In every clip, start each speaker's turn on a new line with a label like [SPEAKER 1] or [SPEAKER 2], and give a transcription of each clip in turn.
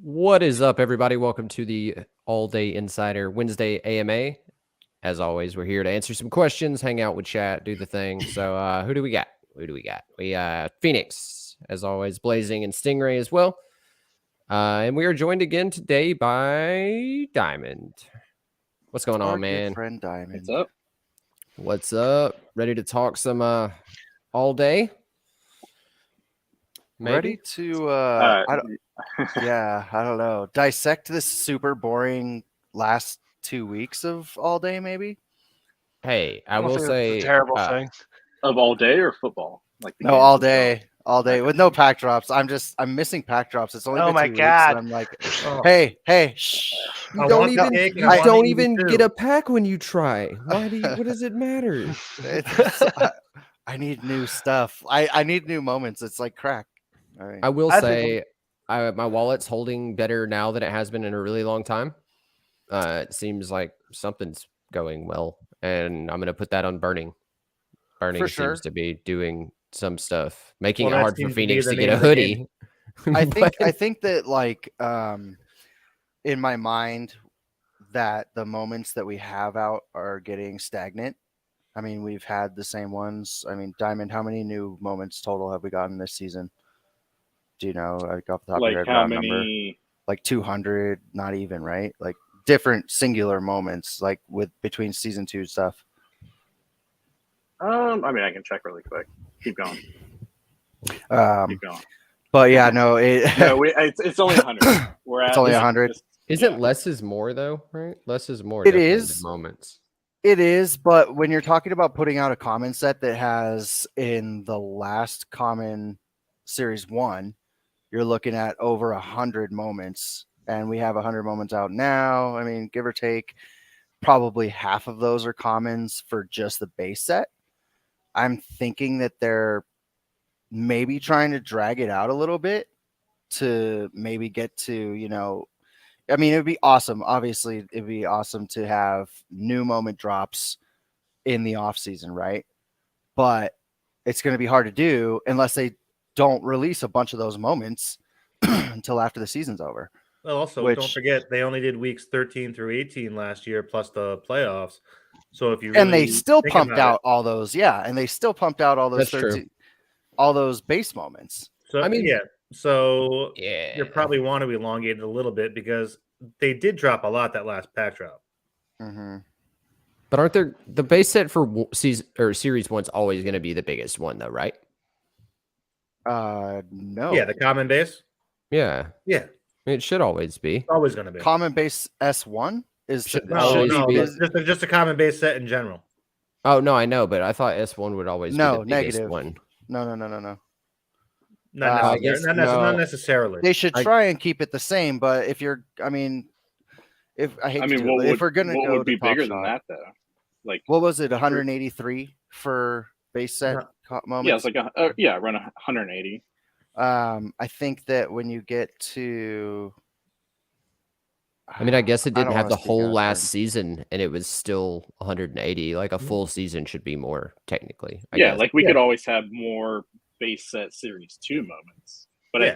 [SPEAKER 1] What is up, everybody? Welcome to the All Day Insider Wednesday AMA. As always, we're here to answer some questions, hang out with chat, do the thing. So, who do we got? We Phoenix, as always, Blazing and Stingray as well. And we are joined again today by Diamond. What's going on, man?
[SPEAKER 2] Good friend Diamond.
[SPEAKER 3] What's up?
[SPEAKER 1] What's up? Ready to talk some all day? Maybe?
[SPEAKER 2] Ready to I don't know. Dissect this super boring last 2 weeks of all day, maybe?
[SPEAKER 1] Hey, I
[SPEAKER 4] don't
[SPEAKER 1] will
[SPEAKER 4] think
[SPEAKER 1] say
[SPEAKER 4] that's a terrible thing.
[SPEAKER 3] Of all day or football? Like the
[SPEAKER 2] No,
[SPEAKER 3] games
[SPEAKER 2] all
[SPEAKER 3] themselves?
[SPEAKER 2] day with no pack drops. I'm missing pack drops. It's only
[SPEAKER 4] Oh
[SPEAKER 2] been
[SPEAKER 4] my
[SPEAKER 2] 2
[SPEAKER 4] God.
[SPEAKER 2] weeks, and I'm like,
[SPEAKER 4] Oh.
[SPEAKER 2] hey, shh.
[SPEAKER 4] I
[SPEAKER 1] don't
[SPEAKER 4] want the
[SPEAKER 1] even
[SPEAKER 4] cake and
[SPEAKER 1] you
[SPEAKER 4] I want
[SPEAKER 1] don't
[SPEAKER 4] to eat it
[SPEAKER 1] even
[SPEAKER 4] too.
[SPEAKER 1] get a pack when you try. Why do you? What does it matter?
[SPEAKER 2] I need new stuff. I need new moments. It's like crack. All right.
[SPEAKER 1] I will
[SPEAKER 4] I
[SPEAKER 1] say, my wallet's holding better now than it has been in a really long time. It seems like something's going well, and I'm gonna put that on burning. Burning
[SPEAKER 2] For sure.
[SPEAKER 1] seems to be doing some stuff, making
[SPEAKER 4] Well,
[SPEAKER 1] it
[SPEAKER 4] that
[SPEAKER 1] hard for
[SPEAKER 4] seems to be
[SPEAKER 1] Phoenix
[SPEAKER 4] the
[SPEAKER 1] to get
[SPEAKER 4] name
[SPEAKER 1] a
[SPEAKER 4] of the game.
[SPEAKER 1] hoodie.
[SPEAKER 2] I
[SPEAKER 1] But-
[SPEAKER 2] think that like in my mind that the moments that we have out are getting stagnant. I mean, we've had the same ones. I mean, Diamond, how many new moments total have we gotten this season? Do you know, like off the top of
[SPEAKER 3] Like
[SPEAKER 2] your head,
[SPEAKER 3] how
[SPEAKER 2] round number?
[SPEAKER 3] many?
[SPEAKER 2] Like 200, not even, right? Like different singular moments, like with between season 2 stuff.
[SPEAKER 3] I mean, I can check really quick. Keep going. Keep going.
[SPEAKER 2] But yeah, no,
[SPEAKER 3] No, it's only 100. We're at
[SPEAKER 2] It's only 100.
[SPEAKER 1] Isn't less is more though, right? Less is more.
[SPEAKER 2] It
[SPEAKER 1] definitely in
[SPEAKER 2] is.
[SPEAKER 1] the moments.
[SPEAKER 2] It is, but when you're talking about putting out a common set that has in the last common series 1, you're looking at over 100 moments, and we have 100 moments out now. I mean, give or take, probably half of those are commons for just the base set. I'm thinking that they're maybe trying to drag it out a little bit to maybe get to, I mean, it'd be awesome. Obviously, it'd be awesome to have new moment drops in the off season, right? But it's going to be hard to do unless they don't release a bunch of those moments until after the season's over.
[SPEAKER 4] Well, also, don't forget they only did weeks 13 through 18 last year, plus the playoffs. So if you really
[SPEAKER 2] and they still
[SPEAKER 4] think
[SPEAKER 2] pumped
[SPEAKER 4] about
[SPEAKER 2] out all those, and they still pumped out all those
[SPEAKER 1] That's true.
[SPEAKER 2] 13, all those base moments.
[SPEAKER 4] So
[SPEAKER 1] I mean,
[SPEAKER 4] so
[SPEAKER 1] Yeah,
[SPEAKER 4] you probably want to elongate it a little bit because they did drop a lot that last pack drop.
[SPEAKER 2] Mm-hmm.
[SPEAKER 1] but aren't there the base set for season or series 1's always going to be the biggest one though, right?
[SPEAKER 2] No.
[SPEAKER 4] Yeah, the common base.
[SPEAKER 1] Yeah,
[SPEAKER 4] Yeah,
[SPEAKER 1] it should always be.
[SPEAKER 4] it's always going to be.
[SPEAKER 2] Common base S1 is
[SPEAKER 1] Should
[SPEAKER 4] No,
[SPEAKER 1] always be-
[SPEAKER 4] just a common base set in general.
[SPEAKER 1] Oh no, I know, but I thought S1 would always be
[SPEAKER 2] No,
[SPEAKER 1] the biggest
[SPEAKER 2] negative.
[SPEAKER 1] one.
[SPEAKER 2] No.
[SPEAKER 4] Not,
[SPEAKER 1] I guess
[SPEAKER 4] not necessarily.
[SPEAKER 2] They should try and keep it the same, but if you're, I mean, if we're gonna
[SPEAKER 3] what
[SPEAKER 2] go
[SPEAKER 3] would be
[SPEAKER 2] to Top
[SPEAKER 3] bigger
[SPEAKER 2] Shot,
[SPEAKER 3] than that though? Like,
[SPEAKER 2] what was it? 183 for base set moments.
[SPEAKER 3] yeah, it's like around 180.
[SPEAKER 2] I think that when you get to,
[SPEAKER 1] I mean, I guess it
[SPEAKER 2] I
[SPEAKER 1] didn't
[SPEAKER 2] don't
[SPEAKER 1] have the
[SPEAKER 2] wanna speak
[SPEAKER 1] whole
[SPEAKER 2] out of
[SPEAKER 1] last
[SPEAKER 2] turn.
[SPEAKER 1] season, and it was still 180. Like a full season should be more technically. I
[SPEAKER 3] Yeah,
[SPEAKER 1] guess.
[SPEAKER 3] like we could always have more base set series 2 moments. But
[SPEAKER 4] Yeah.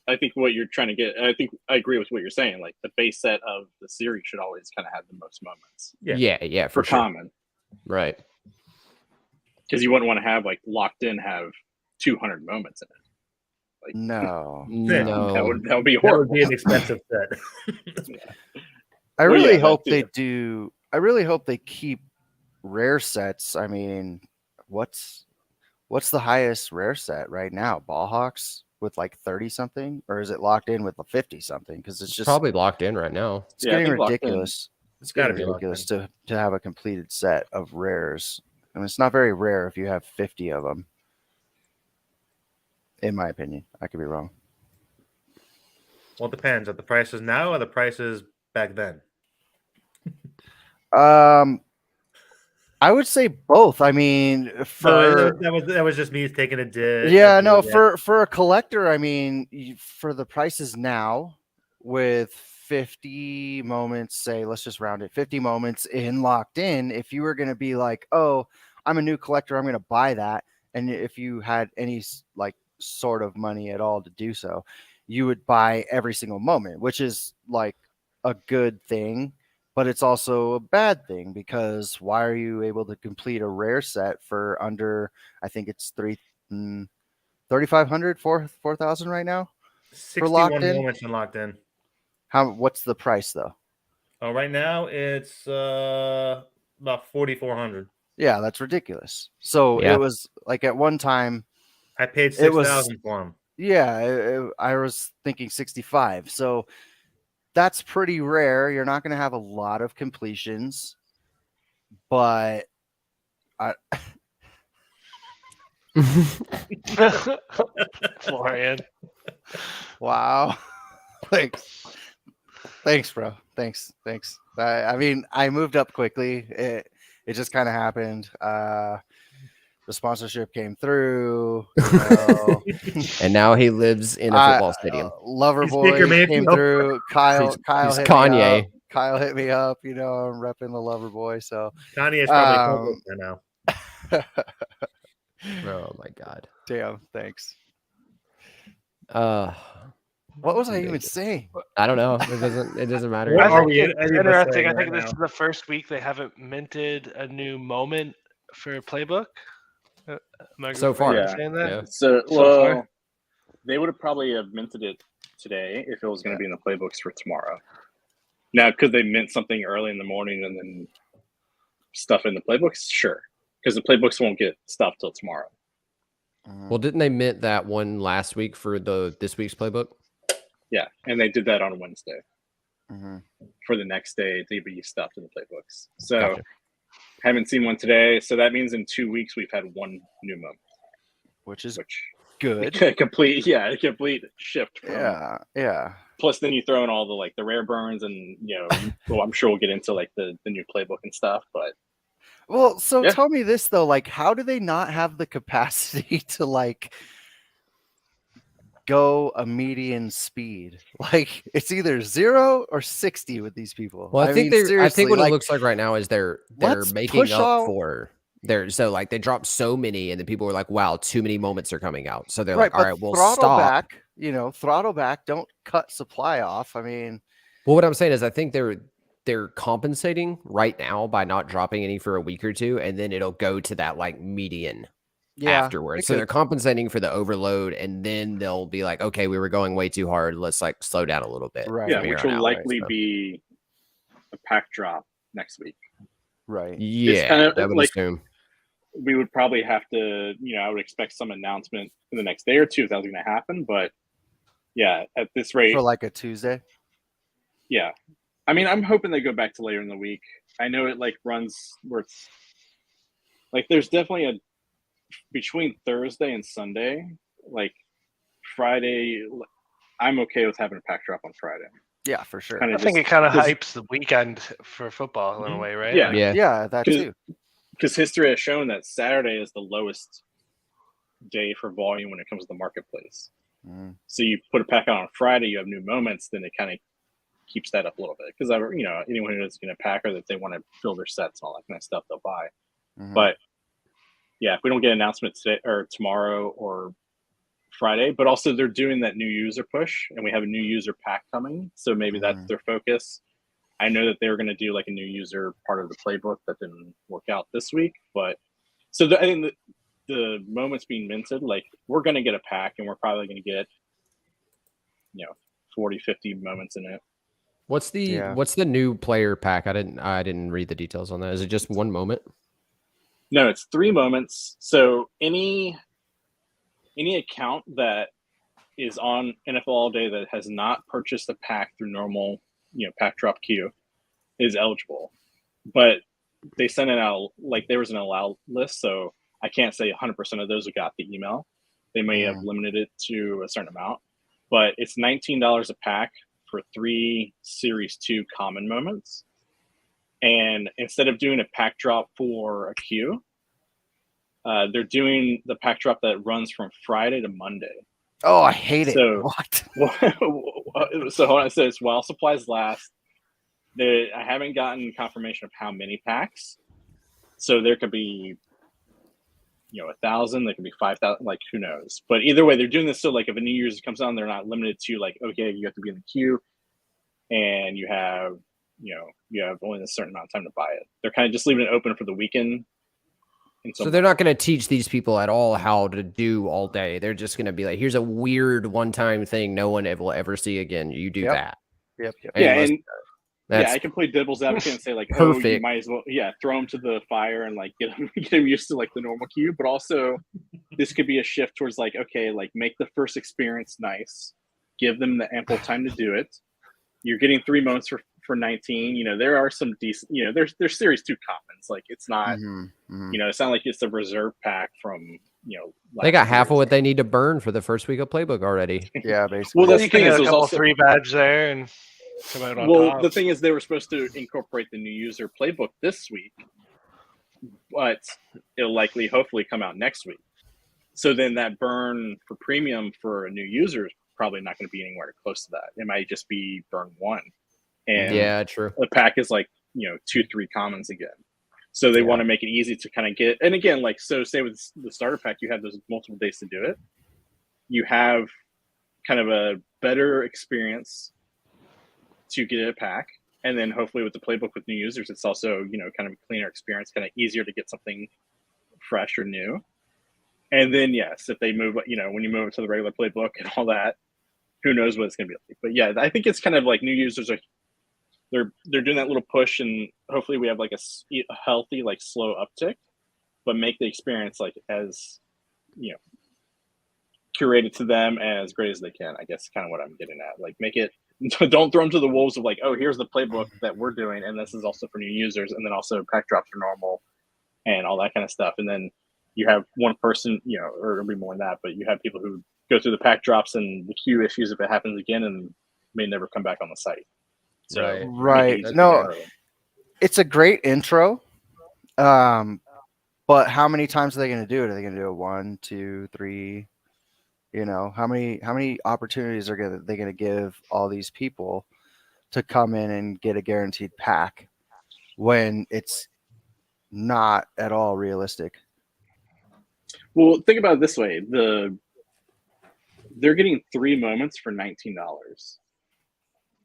[SPEAKER 3] I think what you're trying to get, I think I agree with what you're saying. Like the base set of the series should always kind of have the most moments
[SPEAKER 1] Yeah,
[SPEAKER 3] for
[SPEAKER 1] for sure.
[SPEAKER 3] common,
[SPEAKER 1] Right.
[SPEAKER 3] because you wouldn't want to have like locked in have 200 moments in it.
[SPEAKER 2] No,
[SPEAKER 1] No.
[SPEAKER 3] That would be
[SPEAKER 4] That
[SPEAKER 3] horrible.
[SPEAKER 4] would be an expensive set.
[SPEAKER 2] I
[SPEAKER 3] Well,
[SPEAKER 2] really
[SPEAKER 3] yeah,
[SPEAKER 2] hope
[SPEAKER 3] that
[SPEAKER 2] they
[SPEAKER 3] too.
[SPEAKER 2] do. I really hope they keep rare sets. I mean, what's the highest rare set right now? Ballhawks with like 30 something, or is it locked in with a 50 something? Because it's just
[SPEAKER 1] Probably locked in right now.
[SPEAKER 2] it's
[SPEAKER 3] Yeah, I
[SPEAKER 2] getting
[SPEAKER 3] think locked in.
[SPEAKER 2] ridiculous. It's
[SPEAKER 4] gotta
[SPEAKER 2] getting
[SPEAKER 4] be locked
[SPEAKER 2] ridiculous to have a completed set of rares. I mean, it's not very rare if you have 50 of them. In my opinion, I could be wrong.
[SPEAKER 4] Well, it depends. Are the prices now or the prices back then?
[SPEAKER 2] I would say both. I mean, for
[SPEAKER 4] that was just me taking a dip.
[SPEAKER 2] yeah, no, for a collector, I mean, for the prices now with 50 moments, say, let's just round it, 50 moments in locked in, if you were going to be like, oh, I'm a new collector, I'm going to buy that. And if you had any like sort of money at all to do so, you would buy every single moment, which is like a good thing, but it's also a bad thing because why are you able to complete a rare set for under, I think it's 3,500, 4,000 right now?
[SPEAKER 4] 61
[SPEAKER 2] in?
[SPEAKER 4] moments and locked in.
[SPEAKER 2] What's the price though?
[SPEAKER 4] Oh, right now it's about 4,400.
[SPEAKER 2] Yeah, that's ridiculous. So
[SPEAKER 1] Yeah.
[SPEAKER 2] it was like at one time,
[SPEAKER 4] I paid
[SPEAKER 2] It was-
[SPEAKER 4] 6,000 for him.
[SPEAKER 2] yeah, I was thinking 65. So that's pretty rare. You're not going to have a lot of completions, but
[SPEAKER 5] Florian.
[SPEAKER 2] wow. Thanks, bro. Thanks. I mean, I moved up quickly. It just kind of happened. The sponsorship came through.
[SPEAKER 1] And now he lives in a football stadium.
[SPEAKER 2] Loverboy
[SPEAKER 4] Baker Mayfield.
[SPEAKER 2] came through. Kyle
[SPEAKER 1] He's
[SPEAKER 2] hit me
[SPEAKER 1] Kanye.
[SPEAKER 2] up. Kyle hit me up. I'm repping the Loverboy. So
[SPEAKER 4] Kanye is probably by now.
[SPEAKER 1] Oh my god.
[SPEAKER 2] damn. Thanks.
[SPEAKER 1] What
[SPEAKER 2] What was I even saying?
[SPEAKER 1] I don't know. It doesn't matter.
[SPEAKER 4] What
[SPEAKER 5] I
[SPEAKER 4] are
[SPEAKER 5] think
[SPEAKER 4] we
[SPEAKER 5] it's
[SPEAKER 4] any of us
[SPEAKER 5] interesting.
[SPEAKER 4] saying
[SPEAKER 5] I think
[SPEAKER 4] right
[SPEAKER 5] this
[SPEAKER 4] now?
[SPEAKER 5] is the first week they haven't minted a new moment for Playbook. Am I
[SPEAKER 1] So
[SPEAKER 5] right
[SPEAKER 1] far,
[SPEAKER 5] in
[SPEAKER 3] yeah.
[SPEAKER 5] saying that?
[SPEAKER 1] Yeah.
[SPEAKER 3] So,
[SPEAKER 5] So
[SPEAKER 3] well,
[SPEAKER 5] far.
[SPEAKER 3] they would have probably have minted it today if it was going to be in the playbooks for tomorrow. Now, could they mint something early in the morning and then stuff in the playbooks? Sure, because the playbooks won't get stuff till tomorrow.
[SPEAKER 1] Well, didn't they mint that one last week for this week's playbook?
[SPEAKER 3] Yeah, and they did that on Wednesday
[SPEAKER 2] Mhm.
[SPEAKER 3] for the next day to be stuffed in the playbooks. So,
[SPEAKER 1] Gotcha.
[SPEAKER 3] haven't seen one today. So that means in 2 weeks we've had one new moment,
[SPEAKER 2] Which is
[SPEAKER 3] which
[SPEAKER 2] good.
[SPEAKER 3] a complete shift. From,
[SPEAKER 2] Yeah.
[SPEAKER 3] Plus, then you throw in all the rare burns, and well, I'm sure we'll get into the new playbook and stuff. But
[SPEAKER 2] Well, so
[SPEAKER 3] Yeah.
[SPEAKER 2] tell me this though, like, how do they not have the capacity to go a median speed? Like, it's either 0 or 60 with these people.
[SPEAKER 1] Well, I think
[SPEAKER 2] mean,
[SPEAKER 1] I think
[SPEAKER 2] seriously,
[SPEAKER 1] what
[SPEAKER 2] like,
[SPEAKER 1] it looks like right now is they're
[SPEAKER 2] let's
[SPEAKER 1] making
[SPEAKER 2] push
[SPEAKER 1] up
[SPEAKER 2] out-
[SPEAKER 1] for so like they dropped so many, and then people were like, "Wow, too many moments are coming out." So they're
[SPEAKER 2] right,
[SPEAKER 1] like, "All
[SPEAKER 2] but
[SPEAKER 1] right, we'll
[SPEAKER 2] throttle
[SPEAKER 1] stop."
[SPEAKER 2] back. Throttle back. Don't cut supply off. I mean,
[SPEAKER 1] Well, what I'm saying is, I think they're compensating right now by not dropping any for a week or two, and then it'll go to that like median
[SPEAKER 2] yeah.
[SPEAKER 1] afterwards.
[SPEAKER 2] it
[SPEAKER 1] So
[SPEAKER 2] could-
[SPEAKER 1] they're compensating for the overload, and then they'll be like, "Okay, we were going way too hard. Let's like slow down a little bit."
[SPEAKER 2] Right.
[SPEAKER 3] yeah,
[SPEAKER 1] from here
[SPEAKER 3] which
[SPEAKER 1] on
[SPEAKER 3] will
[SPEAKER 1] out,
[SPEAKER 3] likely
[SPEAKER 1] so.
[SPEAKER 3] be a pack drop next week.
[SPEAKER 2] right.
[SPEAKER 1] Yeah,
[SPEAKER 3] kind of
[SPEAKER 1] I would
[SPEAKER 3] like-
[SPEAKER 1] assume.
[SPEAKER 3] We would probably have to, I would expect some announcement in the next day or two if that was going to happen. But yeah, at this rate,
[SPEAKER 2] For like a Tuesday.
[SPEAKER 3] yeah. I mean, I'm hoping they go back to later in the week. I know it runs where it's there's definitely between Thursday and Sunday, Friday. I'm okay with having a pack drop on Friday.
[SPEAKER 2] Yeah, for sure.
[SPEAKER 3] Kinda
[SPEAKER 5] I think it
[SPEAKER 3] just-
[SPEAKER 5] kind of
[SPEAKER 3] 'cause-
[SPEAKER 5] hypes the weekend for football in a way, right?
[SPEAKER 3] Yeah.
[SPEAKER 5] Like,
[SPEAKER 1] Yeah,
[SPEAKER 2] Yeah, that
[SPEAKER 3] 'Cause-
[SPEAKER 2] too.
[SPEAKER 3] Because history has shown that Saturday is the lowest day for volume when it comes to the marketplace.
[SPEAKER 2] Mm.
[SPEAKER 3] So you put a pack out on Friday, you have new moments, then it kind of keeps that up a little bit. Because anyone who is going to pack or that they want to fill their sets and all that kind of stuff, they'll buy.
[SPEAKER 2] Mhm.
[SPEAKER 3] But yeah, if we don't get an announcement today or tomorrow or Friday, but also they're doing that new user push, and we have a new user pack coming, so maybe that's
[SPEAKER 2] Mhm.
[SPEAKER 3] their focus. I know that they were going to do a new user part of the playbook that didn't work out this week, but so I think the moments being minted, we're going to get a pack, and we're probably going to get 40, 50 moments in it.
[SPEAKER 1] What's the new player pack? I didn't read the details on that. Is it just one moment?
[SPEAKER 3] No, it's 3 moments. So any account that is on NFL All Day that has not purchased a pack through normal, pack drop queue is eligible. But they sent it out there was an allowed list, so I can't say 100% of those who got the email. They may have limited it to a certain amount, but it's $19 a pack for 3 Series 2 common moments. And instead of doing a pack drop for a queue, they're doing the pack drop that runs from Friday to Monday.
[SPEAKER 2] Oh, I hate it.
[SPEAKER 3] So-
[SPEAKER 2] What?
[SPEAKER 3] So hold on, it says while supplies last. I haven't gotten confirmation of how many packs. So there could be, 1,000. They could be 5,000. Like who knows? But either way, they're doing this so like if a new user comes on, they're not limited to like okay, you have to be in the queue, and you have only a certain amount of time to buy it. They're kind of just leaving it open for the weekend.
[SPEAKER 1] So they're not going to teach these people at all how to do all day. They're just going to be like, here's a weird one-time thing no one will ever see again. You do that.
[SPEAKER 2] Yep.
[SPEAKER 3] I can play devil's advocate and say like,
[SPEAKER 1] perfect.
[SPEAKER 3] Oh, you might as well, throw them to the fire and like get them used to like the normal queue. But also, this could be a shift towards like, okay, like make the first experience nice, give them the ample time to do it. You're getting 3 months for 19. There are some decent. There's Series 2 commons. Like it's not. It's not like it's a reserve pack from.
[SPEAKER 1] They got half of what they need to burn for the first week of playbook already.
[SPEAKER 2] Yeah, basically.
[SPEAKER 3] Well, that's the
[SPEAKER 5] You can
[SPEAKER 3] thing
[SPEAKER 5] get
[SPEAKER 3] is,
[SPEAKER 5] a
[SPEAKER 3] there's
[SPEAKER 5] couple
[SPEAKER 3] also
[SPEAKER 5] 3 badge there and come out on top.
[SPEAKER 3] the thing is, they were supposed to incorporate the new user playbook this week, but it'll likely, hopefully, come out next week. So then that burn for premium for a new user is probably not going to be anywhere close to that. It might just be burn 1, and
[SPEAKER 1] yeah, true.
[SPEAKER 3] the pack is like 2-3 commons again. So they want to make it easy to kind of get. And again, like so, say with the starter pack, you have those multiple days to do it. You have kind of a better experience to get a pack, and then hopefully with the playbook with new users, it's also kind of a cleaner experience, kind of easier to get something fresh or new. And then yes, if they move, when you move it to the regular playbook and all that, who knows what it's going to be like. But yeah, I think it's kind of like new users are they're doing that little push, and hopefully we have like a healthy like slow uptick, but make the experience like as curated to them as great as they can. I guess kind of what I'm getting at. Like make it. Don't throw them to the wolves of like, oh, here's the playbook that we're doing, and this is also for new users, and then also pack drops are normal, and all that kind of stuff. And then you have one person, or it'll be more than that, but you have people who go through the pack drops and the queue issues if it happens again, and may never come back on the site. So
[SPEAKER 2] right, no, it's a great intro, but how many times are they going to do it? Are they going to do it 1, 2, 3? How many opportunities are they going to give all these people to come in and get a guaranteed pack when it's not at all realistic?
[SPEAKER 3] Well, think about it this way: they're getting 3 moments for $19.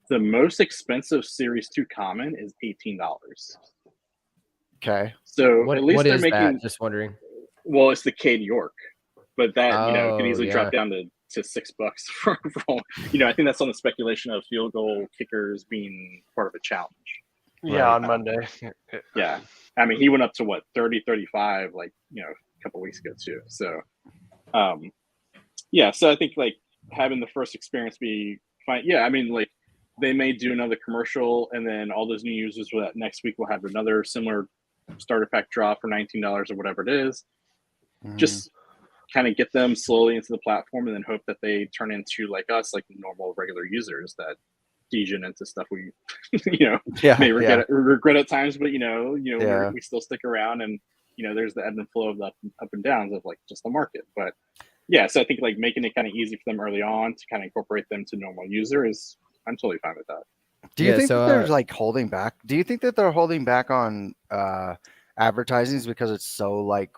[SPEAKER 3] The most expensive Series 2 common is $18.
[SPEAKER 2] Okay.
[SPEAKER 3] So at least
[SPEAKER 1] what
[SPEAKER 3] they're
[SPEAKER 1] is
[SPEAKER 3] making.
[SPEAKER 1] that? Just wondering.
[SPEAKER 3] Well, it's the Cade York, but that can easily
[SPEAKER 1] yeah.
[SPEAKER 3] drop down to $6 for I think that's on the specuation of field goal kickers being part of a challenge.
[SPEAKER 5] Yeah,
[SPEAKER 2] Right.
[SPEAKER 5] on Monday.
[SPEAKER 3] Yeah, I mean he went up to what 30, 35 like a couple weeks ago too. So, so I think like having the first experience be fine. Yeah, I mean like they may do another commercial, and then all those new users will next week will have another similar starter pack drop for $19 or whatever it is. Just kind of get them slowly into the platform, and then hope that they turn into like us, like normal regular users that degen into stuff we may regret at times, but we still stick around, and there's the ebb and flow of the up and downs of like just the market. But yeah, so I think like making it kind of easy for them early on to kind of incorporate them to normal users, I'm totally fine with that.
[SPEAKER 2] Do you think that they're like holding back? Do you think that they're holding back on advertising because it's so like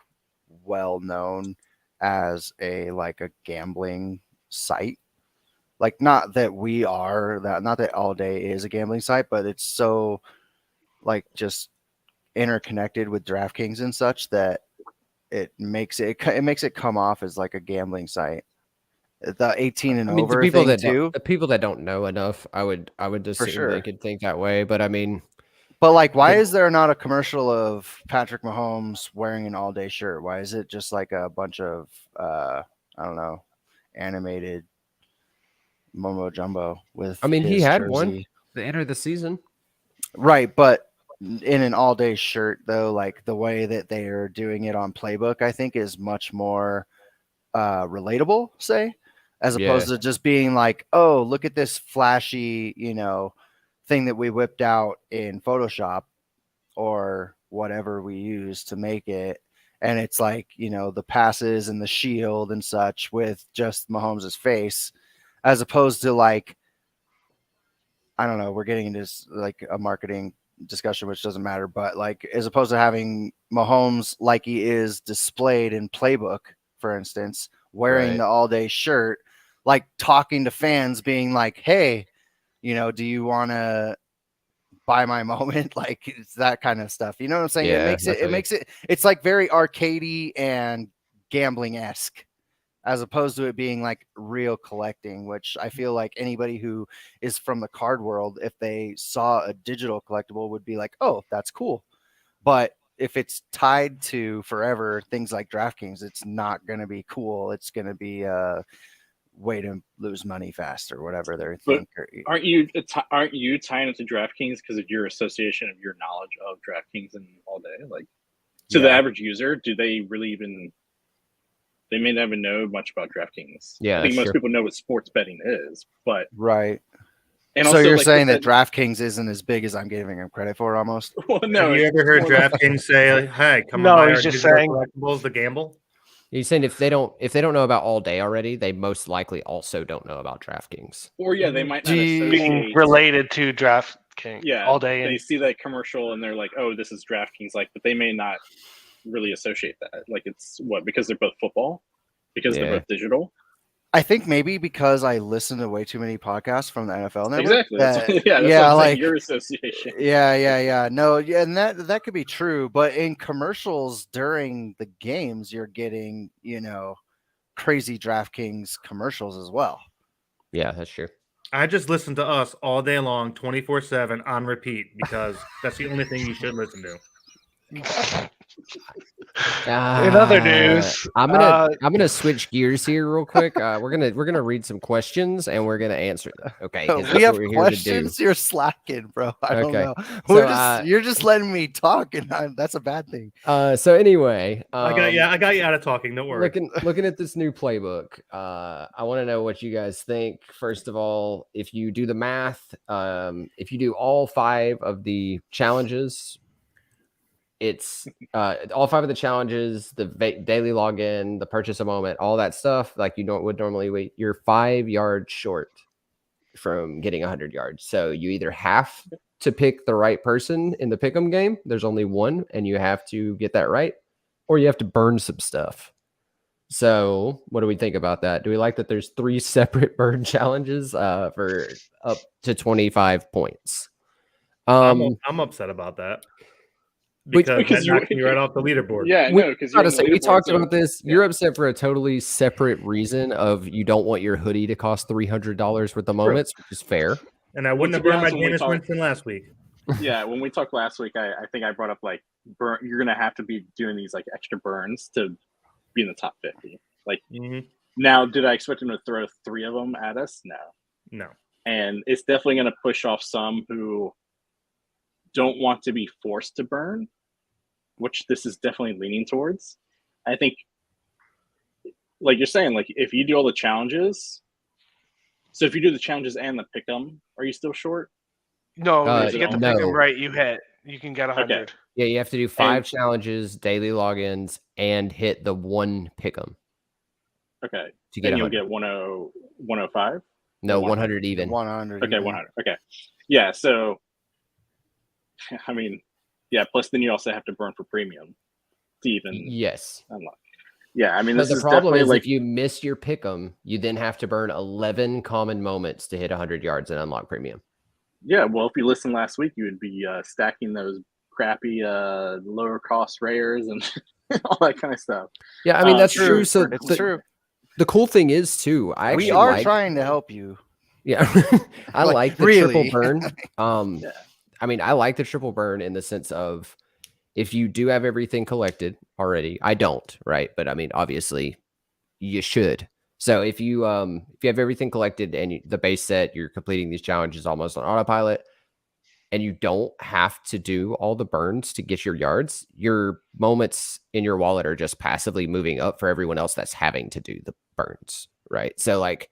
[SPEAKER 2] well known as a gambling site? Like not that not that All Day is a gambling site, but it's so like just interconnected with DraftKings and such that it makes it come off as like a gambling site. The 18 and over
[SPEAKER 1] the people
[SPEAKER 2] thing too.
[SPEAKER 1] The people that don't know enough, I would assume they could think that way. But I mean,
[SPEAKER 2] like, why is there not a commercial of Patrick Mahomes wearing an All Day shirt? Why is it just like a bunch of I don't know, animated Momo Jumbo with?
[SPEAKER 1] I mean, he
[SPEAKER 2] his
[SPEAKER 1] had
[SPEAKER 2] jersey?
[SPEAKER 1] one to enter the season,
[SPEAKER 2] right? But in an All Day shirt, though, like the way that they are doing it on Playbook, I think is much more relatable. Say. As opposed to just being like, oh, look at this flashy, thing that we whipped out in Photoshop or whatever we use to make it. And it's like, the passes and the shield and such with just Mahomes' face, as opposed to like, I don't know, we're getting into like a marketing discussion, which doesn't matter, but like as opposed to having Mahomes like he is displayed in Playbook, for instance, wearing
[SPEAKER 1] Right.
[SPEAKER 2] the all day shirt, like talking to fans, being like, "Hey, do you want to buy my moment?" Like it's that kind of stuff. You know what I'm saying?
[SPEAKER 1] Yeah,
[SPEAKER 2] It
[SPEAKER 1] I
[SPEAKER 2] makes
[SPEAKER 1] feel
[SPEAKER 2] it. It's like very arcadey and gambling esque, as opposed to it being like real collecting, which I feel like anybody who is from the card world, if they saw a digital collectible, would be like, "Oh, that's cool." But if it's tied to forever things like DraftKings, it's not going to be cool. It's going to be a way to lose money fast or whatever they
[SPEAKER 3] But
[SPEAKER 2] think.
[SPEAKER 3] aren't you tying it to DraftKings because of your association of your knowledge of DraftKings and all day? Like to the
[SPEAKER 2] Yeah.
[SPEAKER 3] average user, do they really even? They may not even know much about DraftKings.
[SPEAKER 1] Yeah,
[SPEAKER 3] I think
[SPEAKER 1] that's
[SPEAKER 3] most
[SPEAKER 1] true.
[SPEAKER 3] people know what sports betting is, but
[SPEAKER 2] Right.
[SPEAKER 3] and
[SPEAKER 2] So
[SPEAKER 3] also,
[SPEAKER 2] you're
[SPEAKER 3] like,
[SPEAKER 2] saying that
[SPEAKER 3] the-
[SPEAKER 2] DraftKings isn't as big as I'm giving them credit for, almost?
[SPEAKER 3] well, no,
[SPEAKER 4] Have you
[SPEAKER 3] it's
[SPEAKER 4] ever heard
[SPEAKER 3] more like-
[SPEAKER 4] DraftKings say, "Hey, come
[SPEAKER 5] No,
[SPEAKER 4] on, buy
[SPEAKER 5] he's
[SPEAKER 4] our
[SPEAKER 5] just
[SPEAKER 4] digital
[SPEAKER 5] saying-
[SPEAKER 4] collectibles to gamble"?
[SPEAKER 1] He's saying if they don't know about all day already, they most likely also don't know about DraftKings.
[SPEAKER 3] Or yeah, they might not
[SPEAKER 2] Do you-
[SPEAKER 5] Being
[SPEAKER 3] associate.
[SPEAKER 5] related to DraftKings
[SPEAKER 3] Yeah,
[SPEAKER 5] all day.
[SPEAKER 3] They
[SPEAKER 5] And
[SPEAKER 3] see that commercial and they're like, "Oh, this is DraftKings," like, but they may not really associate that. Like, it's what because they're both football, because
[SPEAKER 1] Yeah.
[SPEAKER 3] they're both digital.
[SPEAKER 2] I think maybe because I listen to way too many podcasts from the NFL Network.
[SPEAKER 3] Exactly. That's what I'm
[SPEAKER 2] yeah,
[SPEAKER 3] saying,
[SPEAKER 2] like
[SPEAKER 3] your association.
[SPEAKER 2] yeah. No, yeah, and that could be true. But in commercials during the games, you're getting crazy DraftKings commercials as well.
[SPEAKER 1] Yeah, that's true.
[SPEAKER 4] I just listen to us all day long, 24/7 on repeat because that's the only thing you should listen to.
[SPEAKER 5] in other news,
[SPEAKER 1] I'm gonna switch gears here real quick. We're gonna read some questions and we're gonna answer them. Okay, 'cause that's
[SPEAKER 2] We have
[SPEAKER 1] what we're here to do.
[SPEAKER 2] questions. You're slacking, bro. I don't
[SPEAKER 1] Okay.
[SPEAKER 2] know.
[SPEAKER 1] So,
[SPEAKER 2] You're just letting me talk, and that's a bad thing.
[SPEAKER 1] So anyway,
[SPEAKER 4] I got you out of talking. Don't worry.
[SPEAKER 1] looking at this new playbook, I want to know what you guys think. First of all, if you do the math, if you do all 5 of the challenges, it's all 5 of the challenges, the daily login, the purchase a moment, all that stuff, like you would normally wait, you're 5 yards short from getting 100 yards. So you either have to pick the right person in the pick'em game. There's only one, and you have to get that right, or you have to burn some stuff. So what do we think about that? Do we like that there's 3 separate burn challenges for up to 25 points?
[SPEAKER 4] I'm upset about that because
[SPEAKER 3] because
[SPEAKER 4] that
[SPEAKER 3] you-
[SPEAKER 4] knocks me right off the leaderboard.
[SPEAKER 3] Yeah,
[SPEAKER 1] We,
[SPEAKER 3] no, because
[SPEAKER 1] we talked about this.
[SPEAKER 3] Yeah.
[SPEAKER 1] You're upset for a totally separate reason of you don't want your hoodie to cost $300 worth of moments, which is fair.
[SPEAKER 4] And I wouldn't
[SPEAKER 3] to
[SPEAKER 4] have
[SPEAKER 3] be
[SPEAKER 4] burned my
[SPEAKER 3] honest, when we
[SPEAKER 4] Jameis
[SPEAKER 3] talk-
[SPEAKER 4] Winston last week.
[SPEAKER 3] Yeah, when we talked last week, I think I brought up like you're gonna have to be doing these like extra burns to be in the top 50. Like
[SPEAKER 4] Mhm.
[SPEAKER 3] now, did I expect him to throw 3 of them at us? No.
[SPEAKER 4] No.
[SPEAKER 3] And it's definitely going to push off some who don't want to be forced to burn, which this is definitely leaning towards. I think, like you're saying, like if you do all the challenges, so if you do the challenges and the pick 'em, are you still short?
[SPEAKER 5] no,
[SPEAKER 1] Uh,
[SPEAKER 5] if you get the
[SPEAKER 1] no.
[SPEAKER 5] pick 'em right, you can get 100.
[SPEAKER 1] Yeah, you have to do 5 challenges, daily logins, and hit the 1 pick'em
[SPEAKER 3] Okay.
[SPEAKER 1] to get
[SPEAKER 3] Then you'll
[SPEAKER 1] 100.
[SPEAKER 3] get 105.
[SPEAKER 1] No,
[SPEAKER 3] 100.
[SPEAKER 1] 100 even.
[SPEAKER 2] 100.
[SPEAKER 3] Okay, 100. Okay. Yeah, so, I mean, yeah, plus then you also have to burn for premium to even
[SPEAKER 1] Yes.
[SPEAKER 3] unlock. Yeah, I mean,
[SPEAKER 1] But
[SPEAKER 3] this
[SPEAKER 1] the
[SPEAKER 3] is
[SPEAKER 1] problem
[SPEAKER 3] definitely
[SPEAKER 1] is
[SPEAKER 3] like,
[SPEAKER 1] if you miss your pick'em, you then have to burn 11 common moments to hit 100 yards and unlock premium.
[SPEAKER 3] yeah, well, if you listened last week, you would be stacking those crappy lower cost rares and all that kind of stuff.
[SPEAKER 1] Yeah, I mean that's
[SPEAKER 3] True.
[SPEAKER 1] true. So
[SPEAKER 2] It's
[SPEAKER 1] the,
[SPEAKER 2] true.
[SPEAKER 1] the cool thing is too, I actually
[SPEAKER 2] We are
[SPEAKER 1] like,
[SPEAKER 2] trying to help you.
[SPEAKER 1] yeah, I
[SPEAKER 2] Like,
[SPEAKER 1] like the
[SPEAKER 2] really?
[SPEAKER 1] triple burn.
[SPEAKER 3] Yeah.
[SPEAKER 1] I mean, I like the triple burn in the sense of if you do have everything collected already. I don't, right? But I mean, obviously, you should. So if you have everything collected and the base set, you're completing these challenges almost on autopilot, and you don't have to do all the burns to get your yards, your moments in your wallet are just passively moving up for everyone else that's having to do the burns, right? So like,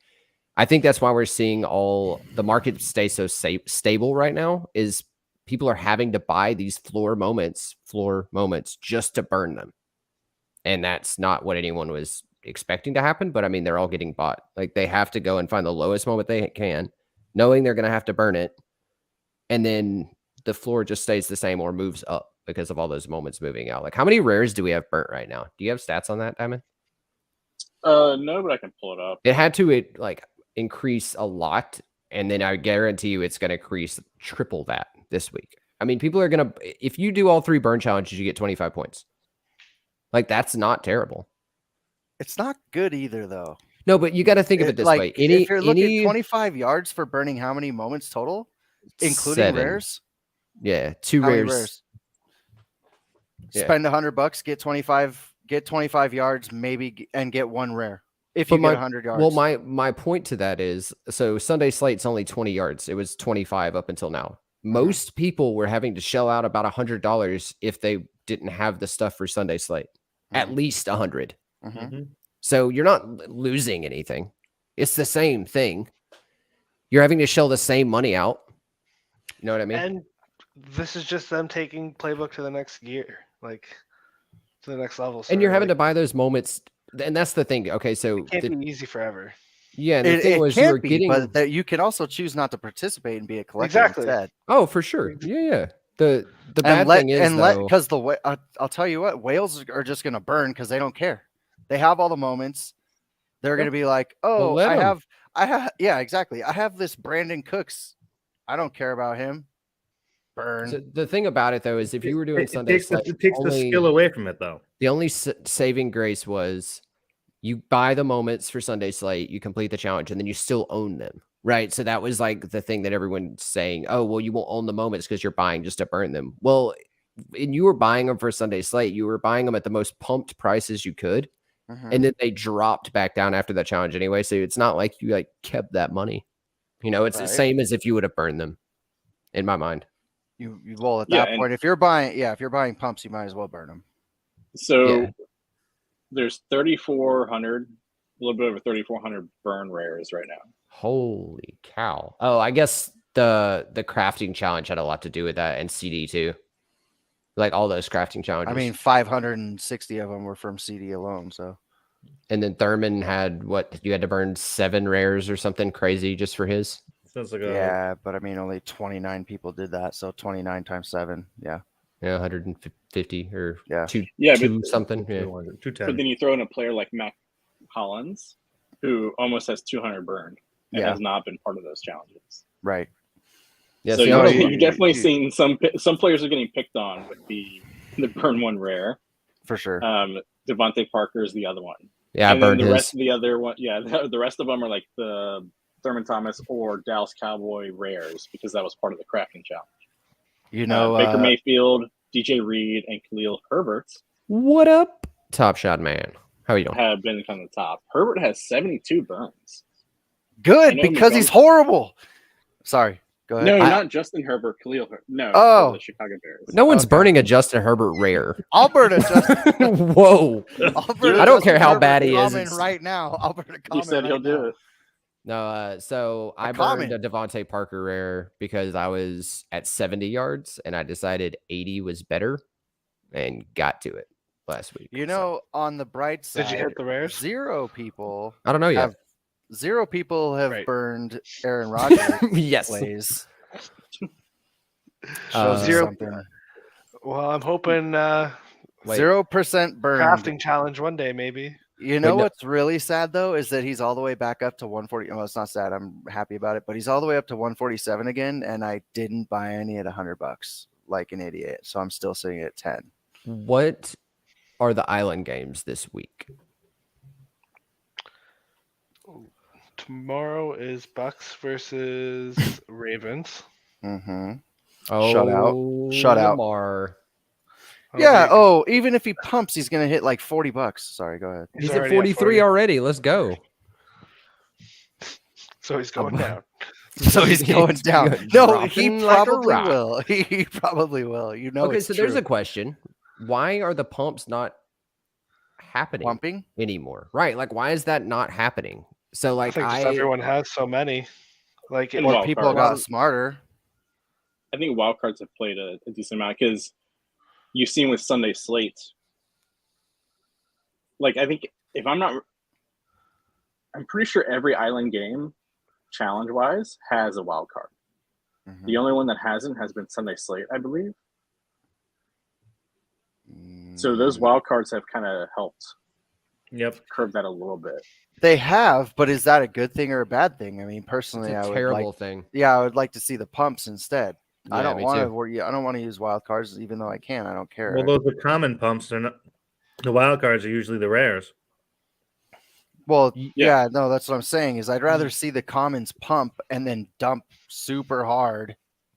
[SPEAKER 1] I think that's why we're seeing all the market stay so stable right now is people are having to buy these floor moments just to burn them. And that's not what anyone was expecting to happen. But I mean, they're all getting bought. Like they have to go and find the lowest moment they can, knowing they're going to have to burn it. And then the floor just stays the same or moves up because of all those moments moving out. Like, how many rares do we have burnt right now? Do you have stats on that, Diamond?
[SPEAKER 3] No, but I can pull it up.
[SPEAKER 1] It had to like increase a lot, and then I guarantee you it's going to increase triple that this week. I mean, people are going to, if you do all 3 burn challenges, you get 25 points. Like, that's not terrible.
[SPEAKER 2] It's not good either, though.
[SPEAKER 1] No, but you got to think of it this way.
[SPEAKER 2] If you're looking at 25 yards for burning how many moments total, including
[SPEAKER 1] 7.
[SPEAKER 2] rares?
[SPEAKER 1] Yeah, 2
[SPEAKER 2] How many
[SPEAKER 1] rares. Yeah.
[SPEAKER 2] Spend $100, get 25 yards, maybe, and get 1 rare. If
[SPEAKER 1] But
[SPEAKER 2] you get 100 yards.
[SPEAKER 1] Well, my point to that is, so Sunday Slate's only 20 yards. It was 25 up until now. Most people were having to shell out about $100 if they didn't have the stuff for Sunday Slate. At least 100.
[SPEAKER 2] Mhm.
[SPEAKER 1] So you're not losing anything. It's the same thing. You're having to shell the same money out. You know what I mean?
[SPEAKER 5] And this is just them taking playbook to the next gear, like to the next level.
[SPEAKER 1] And you're having to
[SPEAKER 5] like,
[SPEAKER 1] buy those moments. And that's the thing. Okay, so
[SPEAKER 5] it can't be easy forever.
[SPEAKER 1] yeah, the
[SPEAKER 2] It
[SPEAKER 1] thing was you
[SPEAKER 2] can't
[SPEAKER 1] were
[SPEAKER 2] be,
[SPEAKER 1] getting.
[SPEAKER 2] but that you can also choose not to participate and be a collector
[SPEAKER 5] Exactly.
[SPEAKER 2] instead.
[SPEAKER 1] Oh, for sure. Yeah. The bad thing is though,
[SPEAKER 2] because I'll tell you what, whales are just gonna burn because they don't care. They have all the moments. They're gonna be like, oh,
[SPEAKER 1] let 'em.
[SPEAKER 2] I have, yeah, exactly. I have this Brandon Cooks. I don't care about him. Burn.
[SPEAKER 1] so the thing about it though is if you were doing
[SPEAKER 4] It
[SPEAKER 1] Sunday
[SPEAKER 4] takes,
[SPEAKER 1] Slate,
[SPEAKER 4] it takes the skill away from it, though.
[SPEAKER 1] the only saving grace was you buy the moments for Sunday Slate, you complete the challenge, and then you still own them, right? So that was like the thing that everyone's saying, oh, well, you won't own the moments because you're buying just to burn them. Well, and you were buying them for Sunday Slate, you were buying them at the most pumped prices you could,
[SPEAKER 2] Mhm.
[SPEAKER 1] and then they dropped back down after that challenge anyway. So it's not like you like kept that money. You know, it's the
[SPEAKER 2] Right.
[SPEAKER 1] same as if you would have burned them, in my mind.
[SPEAKER 2] You well at
[SPEAKER 3] Yeah,
[SPEAKER 2] that
[SPEAKER 3] and-
[SPEAKER 2] point, if you're buying pumps, you might as well burn them.
[SPEAKER 3] So
[SPEAKER 1] Yeah.
[SPEAKER 3] there's 3,400, a little bit over 3,400 burn rares right now.
[SPEAKER 1] Holy cow! Oh, I guess the crafting challenge had a lot to do with that, and CD too. Like all those crafting challenges.
[SPEAKER 2] I mean, 560 of them were from CD alone. So
[SPEAKER 1] and then Thurman had what? You had to burn 7 rares or something crazy just for his.
[SPEAKER 4] Sounds like
[SPEAKER 2] yeah, but I mean, only 29 people did that. So 29 times 7, yeah,
[SPEAKER 1] Yeah, 150 or
[SPEAKER 2] Yeah.
[SPEAKER 1] two,
[SPEAKER 3] Yeah,
[SPEAKER 1] two
[SPEAKER 3] but-
[SPEAKER 1] something. Yeah.
[SPEAKER 4] 210.
[SPEAKER 3] But then you throw in a player like Mac Hollins, who almost has 200 burned and
[SPEAKER 2] Yeah.
[SPEAKER 3] has not been part of those challenges.
[SPEAKER 2] right.
[SPEAKER 1] Yeah,
[SPEAKER 3] so
[SPEAKER 1] see,
[SPEAKER 3] you're,
[SPEAKER 1] I don't-
[SPEAKER 3] you're definitely seeing some players are getting picked on with the burn 1 rare.
[SPEAKER 2] For sure.
[SPEAKER 3] Devontae Parker is the other one.
[SPEAKER 1] yeah, I
[SPEAKER 3] and then
[SPEAKER 1] burned
[SPEAKER 3] the
[SPEAKER 1] his.
[SPEAKER 3] rest of the other one, yeah, the rest of them are like the Thurman Thomas or Dallas Cowboy rares because that was part of the crafting challenge.
[SPEAKER 2] You know,
[SPEAKER 3] Baker Mayfield, DJ Reed, and Khalil Herbert
[SPEAKER 1] What up, Top Shot Man? How are you doing?
[SPEAKER 3] have been on the top. Herbert has 72 burns.
[SPEAKER 2] good
[SPEAKER 3] I know
[SPEAKER 2] because he's horrible. Sorry. Go ahead.
[SPEAKER 3] No,
[SPEAKER 1] I-
[SPEAKER 3] not Justin Herbert, Khalil Herbert. No,
[SPEAKER 2] Oh.
[SPEAKER 3] for the Chicago Bears.
[SPEAKER 1] No one's
[SPEAKER 2] Okay.
[SPEAKER 1] burning a Justin Herbert rare.
[SPEAKER 2] I'll burn a Justin.
[SPEAKER 1] Whoa!
[SPEAKER 2] I'll burn a
[SPEAKER 1] I don't
[SPEAKER 2] Justin
[SPEAKER 1] care how
[SPEAKER 2] Herbert
[SPEAKER 1] bad he is,
[SPEAKER 2] comment
[SPEAKER 1] it's-
[SPEAKER 2] right now. I'll burn a
[SPEAKER 3] He
[SPEAKER 2] comment.
[SPEAKER 3] said he'll
[SPEAKER 2] right
[SPEAKER 3] do
[SPEAKER 2] now.
[SPEAKER 3] it.
[SPEAKER 1] No, so I
[SPEAKER 2] comment.
[SPEAKER 1] burned a Devontae Parker rare because I was at 70 yards and I decided 80 was better and got to it last week.
[SPEAKER 2] You
[SPEAKER 1] so-
[SPEAKER 2] know, on the bright side,
[SPEAKER 5] Did you hit the rares?
[SPEAKER 2] 0 people
[SPEAKER 1] I don't know yet.
[SPEAKER 2] have 0 people have
[SPEAKER 5] Right.
[SPEAKER 2] burned Aaron Rodgers
[SPEAKER 1] Yes.
[SPEAKER 2] plays.
[SPEAKER 1] Uh,
[SPEAKER 2] Shows you
[SPEAKER 5] Zero-
[SPEAKER 2] something.
[SPEAKER 5] Well, I'm hoping
[SPEAKER 1] Wait.
[SPEAKER 2] 0% burned.
[SPEAKER 5] crafting challenge one day, maybe.
[SPEAKER 2] You know
[SPEAKER 1] no.
[SPEAKER 2] what's really sad though is that he's all the way back up to 140. Well, it's not sad. I'm happy about it, but he's all the way up to 147 again, and I didn't buy any at $100 like an idiot. So I'm still sitting at 10.
[SPEAKER 1] What are the island games this week?
[SPEAKER 5] Tomorrow is Bucks versus Ravens.
[SPEAKER 2] Mm-hmm.
[SPEAKER 1] Oh,
[SPEAKER 2] Shutout.
[SPEAKER 1] Lamar.
[SPEAKER 2] Yeah.
[SPEAKER 5] Maybe-
[SPEAKER 2] Oh, even if he pumps, he's gonna hit like $40. Sorry. Go ahead.
[SPEAKER 1] He's at
[SPEAKER 5] already
[SPEAKER 1] 43 already. Let's go.
[SPEAKER 5] So he's going down.
[SPEAKER 2] So he's going down.
[SPEAKER 1] Dropping
[SPEAKER 2] No, he
[SPEAKER 1] like a
[SPEAKER 2] probably
[SPEAKER 1] rock.
[SPEAKER 2] will. He probably will. You know.
[SPEAKER 1] Okay,
[SPEAKER 2] it's
[SPEAKER 1] so there's
[SPEAKER 2] true.
[SPEAKER 1] a question. Why are the pumps not happening
[SPEAKER 2] pumping.
[SPEAKER 1] anymore? Right. Like, why is that not happening? So,
[SPEAKER 5] I
[SPEAKER 1] like,
[SPEAKER 5] think just everyone has so many. Like,
[SPEAKER 3] And
[SPEAKER 2] Or
[SPEAKER 3] wild
[SPEAKER 2] people
[SPEAKER 3] card.
[SPEAKER 2] got smarter.
[SPEAKER 3] I think wildcards have played a decent amount because you've seen with Sunday slate. Like, I think if I'm pretty sure every island game, challenge wise, has a wild card.
[SPEAKER 2] Mhm.
[SPEAKER 3] The only one that hasn't has been Sunday Slate, I believe. So those wild cards have kind of helped
[SPEAKER 4] Yep.
[SPEAKER 3] curb that a little bit.
[SPEAKER 2] They have, but is that a good thing or a bad thing? I mean,
[SPEAKER 1] It's
[SPEAKER 2] personally,
[SPEAKER 1] a
[SPEAKER 2] I would
[SPEAKER 1] terrible
[SPEAKER 2] like,
[SPEAKER 1] thing.
[SPEAKER 2] yeah, I would like to see the pumps instead. I
[SPEAKER 1] Yeah,
[SPEAKER 2] don't
[SPEAKER 1] me
[SPEAKER 2] want
[SPEAKER 1] too.
[SPEAKER 2] to worry. I don't want to use wild cards, even though I can. I don't care.
[SPEAKER 4] Well, those are common pumps. They're not. The wild cards are usually the rares.
[SPEAKER 2] Well,
[SPEAKER 1] Y-
[SPEAKER 2] yeah, no, that's what I'm saying. Is I'd rather see the commons pump and then dump super hard,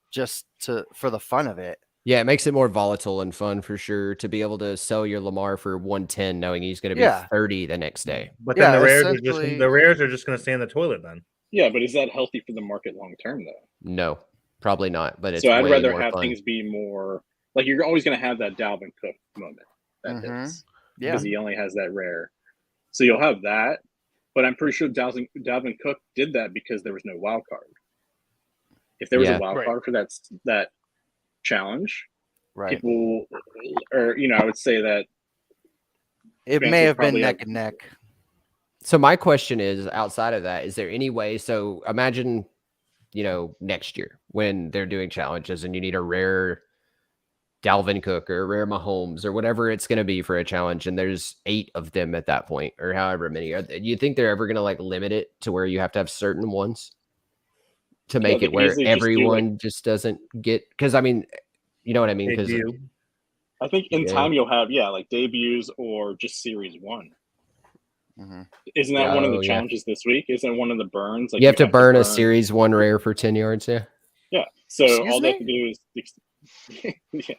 [SPEAKER 2] just for the fun of it.
[SPEAKER 1] Yeah, it makes it more volatile and fun for sure to be able to sell your Lamar for 110, knowing he's going to be
[SPEAKER 2] Yeah.
[SPEAKER 1] 30 the next day.
[SPEAKER 4] But then
[SPEAKER 2] Yeah,
[SPEAKER 4] the rares are
[SPEAKER 2] essentially-
[SPEAKER 4] just going to stay in the toilet then.
[SPEAKER 3] Yeah, but is that healthy for the market long term though?
[SPEAKER 1] No, probably not. But it's
[SPEAKER 3] So I'd
[SPEAKER 1] way
[SPEAKER 3] rather
[SPEAKER 1] more
[SPEAKER 3] have
[SPEAKER 1] fun.
[SPEAKER 3] things be more like you're always going to have that Dalvin Cook moment that
[SPEAKER 2] Mhm.
[SPEAKER 3] hits
[SPEAKER 2] Yeah,
[SPEAKER 3] because he only has that rare. So you'll have that, but I'm pretty sure Dalvin Cook did that because there was no wild card. If there was
[SPEAKER 1] Yeah.
[SPEAKER 3] a wild
[SPEAKER 5] Right.
[SPEAKER 3] card for that challenge,
[SPEAKER 2] right.
[SPEAKER 3] people, or I would say that
[SPEAKER 2] It
[SPEAKER 3] fans
[SPEAKER 2] may
[SPEAKER 3] would
[SPEAKER 2] have been
[SPEAKER 3] probably
[SPEAKER 2] neck and neck.
[SPEAKER 1] So my question is, outside of that, is there any way? So imagine, next year when they're doing challenges and you need a rare Dalvin Cook or a rare Mahomes or whatever it's going to be for a challenge, and there's 8 of them at that point or however many. Do you think they're ever going to like limit it to where you have to have certain ones to make
[SPEAKER 3] they
[SPEAKER 1] it
[SPEAKER 3] could
[SPEAKER 1] where
[SPEAKER 3] easily just do,
[SPEAKER 1] everyone just doesn't get? Because I mean, you know what I mean? Because
[SPEAKER 4] Debut.
[SPEAKER 3] I think in
[SPEAKER 1] Yeah.
[SPEAKER 3] time you'll have like debuts or just series 1.
[SPEAKER 2] Mhm.
[SPEAKER 3] Isn't that one of
[SPEAKER 1] Oh,
[SPEAKER 3] the
[SPEAKER 1] yeah.
[SPEAKER 3] challenges this week? Isn't one of the burns? Like
[SPEAKER 1] you have to burn a series 1 rare for 10 yards. Yeah.
[SPEAKER 3] Yeah. So
[SPEAKER 2] Excuse
[SPEAKER 3] all they
[SPEAKER 2] me?
[SPEAKER 3] have to do is yeah.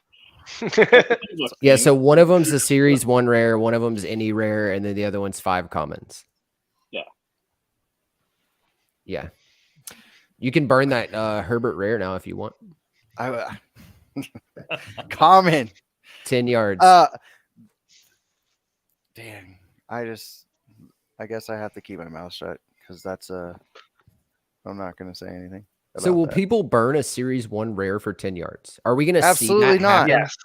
[SPEAKER 1] Yeah, so one of them's a series 1 rare, one of them's any rare, and then the other one's 5 commons.
[SPEAKER 3] Yeah.
[SPEAKER 1] Yeah. You can burn that Herbert rare now if you want.
[SPEAKER 2] Common.
[SPEAKER 1] 10 yards.
[SPEAKER 2] Dang. I guess I have to keep my mouth shut because I'm not going to say anything.
[SPEAKER 1] So
[SPEAKER 2] about
[SPEAKER 1] will
[SPEAKER 2] that.
[SPEAKER 1] people burn a series 1 rare for 10 yards? Are we going to see
[SPEAKER 2] Absolutely
[SPEAKER 1] that
[SPEAKER 2] not.
[SPEAKER 1] happen?
[SPEAKER 5] Yes,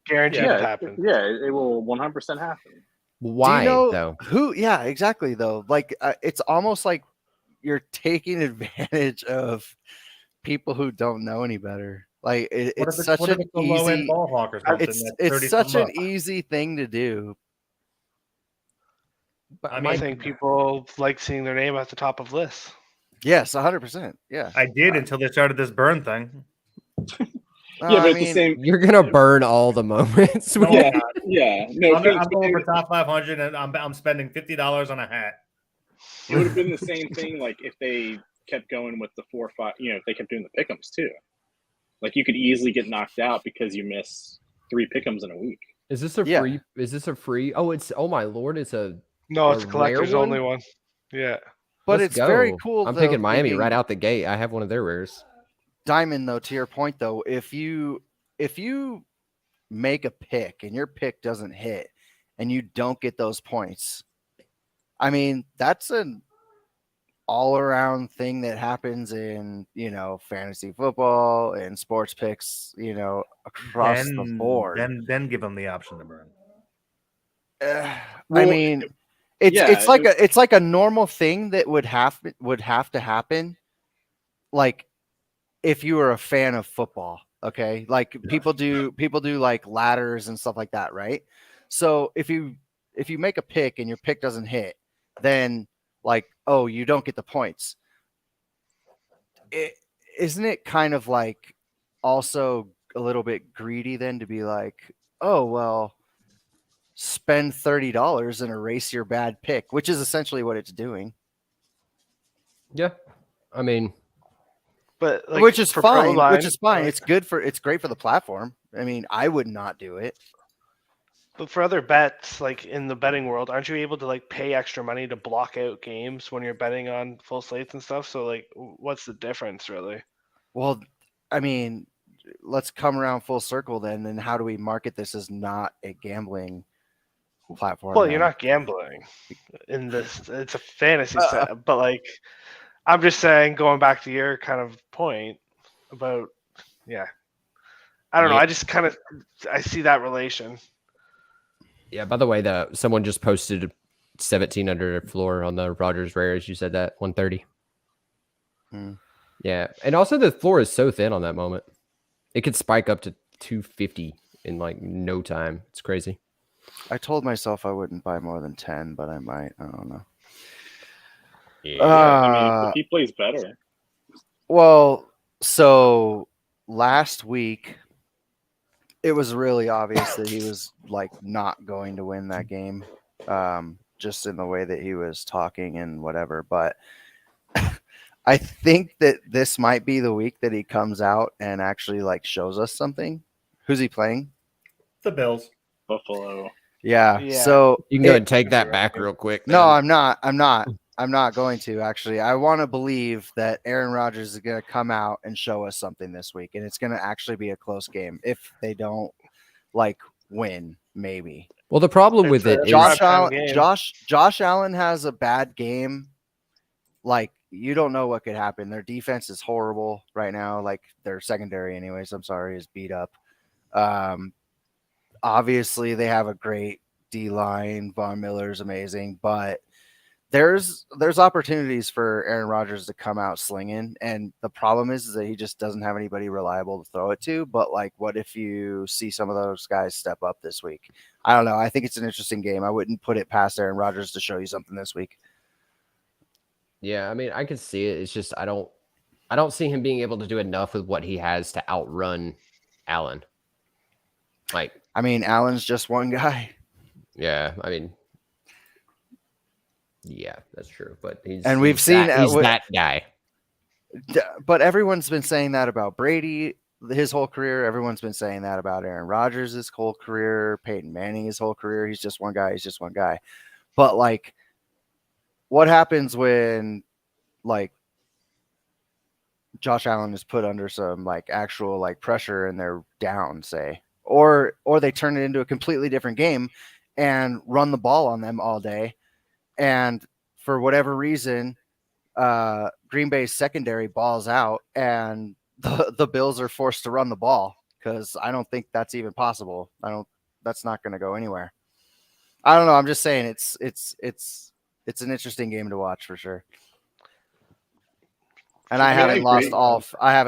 [SPEAKER 5] guaranteed to happen.
[SPEAKER 3] Yeah, it will 100% happen.
[SPEAKER 1] Why
[SPEAKER 2] Do you know
[SPEAKER 1] though?
[SPEAKER 2] who? Yeah, exactly. Though, like it's almost like you're taking advantage of people who don't know any better. Like it's such an
[SPEAKER 4] a low end
[SPEAKER 2] easy.
[SPEAKER 4] ball hawk or something?
[SPEAKER 2] It's such an easy thing to do.
[SPEAKER 1] But
[SPEAKER 4] I
[SPEAKER 5] I
[SPEAKER 4] mean,
[SPEAKER 5] think people like seeing their name at the top of lists.
[SPEAKER 2] Yes, 100%. Yeah.
[SPEAKER 4] I did until they started this burn thing.
[SPEAKER 3] Yeah, but
[SPEAKER 2] I
[SPEAKER 3] it's the
[SPEAKER 2] mean,
[SPEAKER 3] same.
[SPEAKER 1] you're going to burn all the moments.
[SPEAKER 4] No,
[SPEAKER 3] Yeah,
[SPEAKER 4] I'm not.
[SPEAKER 3] yeah. No,
[SPEAKER 4] I'm going for top 500, and I'm spending $50 on a hat.
[SPEAKER 3] it would have been the same thing. Like if they kept going with the 4 or 5. If they kept doing the pick'ems too. Like you could easily get knocked out because you miss 3 pick'ems in a week.
[SPEAKER 1] Is this a
[SPEAKER 2] Yeah.
[SPEAKER 1] free? Is this a free? Oh my Lord! It's a.
[SPEAKER 5] No,
[SPEAKER 1] A
[SPEAKER 5] it's a collector's
[SPEAKER 1] rare
[SPEAKER 5] only one. Yeah.
[SPEAKER 2] but
[SPEAKER 1] let's
[SPEAKER 2] it's very
[SPEAKER 1] go.
[SPEAKER 2] cool.
[SPEAKER 1] I'm
[SPEAKER 2] though,
[SPEAKER 1] picking Miami
[SPEAKER 2] thinking-
[SPEAKER 1] right out the gate. I have one of their rares.
[SPEAKER 2] Diamond, though, to your point, though, if you make a pick and your pick doesn't hit and you don't get those points, I mean, that's an all-around thing that happens in fantasy football and sports picks, across the board.
[SPEAKER 4] Then give them the option to burn.
[SPEAKER 2] I
[SPEAKER 3] Well,
[SPEAKER 2] mean, it's
[SPEAKER 3] yeah,
[SPEAKER 2] it's like a normal thing that would have to happen, like if you were a fan of football. Okay, like people do like ladders and stuff like that, right? So if you make a pick and your pick doesn't hit, then like, oh, you don't get the points. Isn't it kind of like also a little bit greedy then to be like, oh well, spend $30 and erase your bad pick, which is essentially what it's doing.
[SPEAKER 1] Yeah, I mean,
[SPEAKER 5] But like,
[SPEAKER 2] which is
[SPEAKER 5] for
[SPEAKER 2] fine.
[SPEAKER 5] Proline,
[SPEAKER 2] Which is fine.
[SPEAKER 5] like-
[SPEAKER 2] It's great for the platform. I mean, I would not do it.
[SPEAKER 5] But for other bets, like in the betting world, aren't you able to like pay extra money to block out games when you're betting on full slates and stuff? So like, what's the difference really?
[SPEAKER 2] Well, I mean, let's come around full circle then. And how do we market this as not a gambling platform?
[SPEAKER 5] Well, you're
[SPEAKER 2] then?
[SPEAKER 5] not gambling in this. It's a fantasy set, but like, I'm just saying, going back to your kind of point about, yeah, I don't know.
[SPEAKER 1] Yeah.
[SPEAKER 5] I just kind of I see that relation.
[SPEAKER 1] yeah. By the way, someone just posted 17 under floor on the Rogers rares. You said that 130.
[SPEAKER 2] Hmm.
[SPEAKER 1] Yeah, and also the floor is so thin on that moment. It could spike up to 250 in like no time. It's crazy.
[SPEAKER 2] I told myself I wouldn't buy more than 10, but I might. I don't know.
[SPEAKER 3] Yeah, I mean,
[SPEAKER 2] Uh,
[SPEAKER 3] if he plays better,
[SPEAKER 2] Well, so last week it was really obvious that he was like not going to win that game, just in the way that he was talking and whatever. But I think that this might be the week that he comes out and actually like shows us something. Who's he playing?
[SPEAKER 4] The Bills.
[SPEAKER 3] Buffalo.
[SPEAKER 2] Yeah.
[SPEAKER 5] Yeah.
[SPEAKER 2] So
[SPEAKER 1] You can go ahead and take that back real quick.
[SPEAKER 2] no,
[SPEAKER 1] man.
[SPEAKER 2] I'm not. I'm not going to actually. I want to believe that Aaron Rodgers is going to come out and show us something this week, and it's going to actually be a close game. If they don't like win, maybe.
[SPEAKER 1] Well, the problem with
[SPEAKER 5] It's
[SPEAKER 1] it
[SPEAKER 5] a
[SPEAKER 1] is
[SPEAKER 2] Josh
[SPEAKER 5] primetime
[SPEAKER 2] Allen.
[SPEAKER 5] game.
[SPEAKER 2] Josh Allen has a bad game. Like you don't know what could happen. Their defense is horrible right now. Like their secondary, anyways. I'm sorry, is beat up. Obviously, they have a great D line. Von Miller's amazing, but there's opportunities for Aaron Rodgers to come out slinging, and the problem is that he just doesn't have anybody reliable to throw it to. But like, what if you see some of those guys step up this week? I don't know. I think it's an interesting game. I wouldn't put it past Aaron Rodgers to show you something this week.
[SPEAKER 1] yeah, I mean, I can see it. It's just I don't see him being able to do enough with what he has to outrun Allen. Like,
[SPEAKER 2] I mean, Allen's just one guy.
[SPEAKER 1] yeah, I mean, yeah, that's true. But
[SPEAKER 2] And we've seen
[SPEAKER 1] he's that guy.
[SPEAKER 2] But everyone's been saying that about Brady his whole career. Everyone's been saying that about Aaron Rodgers his whole career, Peyton Manning his whole career. He's just one guy. He's just one guy. But like, what happens when like Josh Allen is put under some like actual like pressure and they're down, say, or they turn it into a completely different game and run the ball on them all day, and for whatever reason, Green Bay's secondary balls out and the Bills are forced to run the ball, because I don't think that's even possible. That's not going to go anywhere. I don't know. I'm just saying it's an interesting game to watch for sure. And I haven't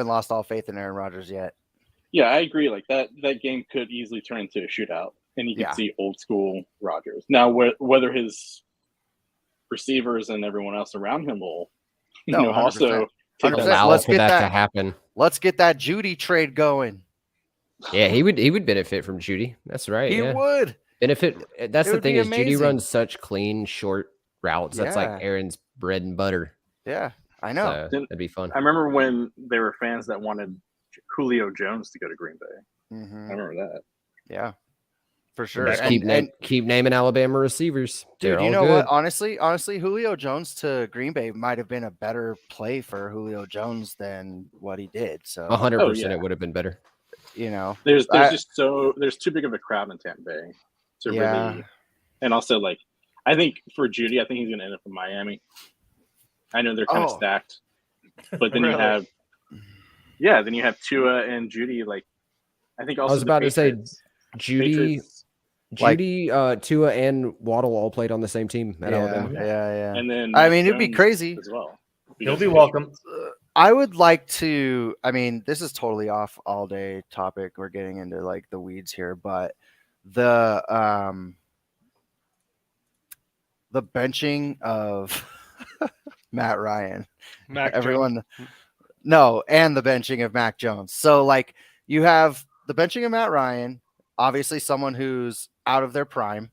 [SPEAKER 2] lost all faith in Aaron Rodgers yet.
[SPEAKER 3] Yeah, I agree. Like that game could easily turn into a shootout, and you could see old school Rodgers. Now, whether his receivers and everyone else around him will, also take
[SPEAKER 1] allow
[SPEAKER 2] Let's
[SPEAKER 1] for
[SPEAKER 2] get
[SPEAKER 1] that
[SPEAKER 2] that
[SPEAKER 1] to happen.
[SPEAKER 2] Let's get that Judy trade going.
[SPEAKER 1] Yeah, he would benefit from Judy. That's right.
[SPEAKER 2] He
[SPEAKER 1] yeah.
[SPEAKER 2] would
[SPEAKER 1] benefit. That's
[SPEAKER 2] It
[SPEAKER 1] the
[SPEAKER 2] would
[SPEAKER 1] thing
[SPEAKER 2] be
[SPEAKER 1] is Judy
[SPEAKER 2] amazing.
[SPEAKER 1] runs such clean short routes. That's like
[SPEAKER 2] Yeah.
[SPEAKER 1] Aaron's bread and butter.
[SPEAKER 2] Yeah, I know.
[SPEAKER 1] So that'd be fun.
[SPEAKER 3] I remember when there were fans that wanted Julio Jones to go to Green Bay.
[SPEAKER 2] Mhm.
[SPEAKER 3] I remember that.
[SPEAKER 2] Yeah, for sure.
[SPEAKER 1] Just
[SPEAKER 2] And
[SPEAKER 1] keep naming Alabama receivers.
[SPEAKER 2] dude,
[SPEAKER 1] They're
[SPEAKER 2] you
[SPEAKER 1] all
[SPEAKER 2] know
[SPEAKER 1] good.
[SPEAKER 2] what? Honestly, Julio Jones to Green Bay might have been a better play for Julio Jones than what he did. So
[SPEAKER 1] 100%,
[SPEAKER 3] yeah.
[SPEAKER 1] it would have been better.
[SPEAKER 2] you know,
[SPEAKER 3] There's
[SPEAKER 2] I-
[SPEAKER 3] just there's too big of a crowd in Tampa Bay to
[SPEAKER 2] Yeah.
[SPEAKER 3] really, and also like I think for Judy, I think he's gonna end up in Miami. I know they're kind of
[SPEAKER 2] Oh.
[SPEAKER 3] stacked, but then
[SPEAKER 5] Really?
[SPEAKER 3] then you have Tua and Judy. Like I think also
[SPEAKER 1] I was about to say
[SPEAKER 3] Patriots-
[SPEAKER 1] Judy,
[SPEAKER 3] Patriots,
[SPEAKER 2] Like-
[SPEAKER 1] Tua, and Waddle all played on the same team at Alabama.
[SPEAKER 2] yeah.
[SPEAKER 3] and then
[SPEAKER 2] I
[SPEAKER 3] Mac
[SPEAKER 2] mean, it'd be
[SPEAKER 3] Jones
[SPEAKER 2] crazy.
[SPEAKER 3] as well.
[SPEAKER 4] He'll be welcome.
[SPEAKER 2] I would like to. I mean, this is totally off all day topic. We're getting into like the weeds here, but the benching of Matt Ryan,
[SPEAKER 5] Mac
[SPEAKER 2] everyone, no, and the benching of Mac Jones. So like you have the benching of Matt Ryan, obviously someone who's out of their prime,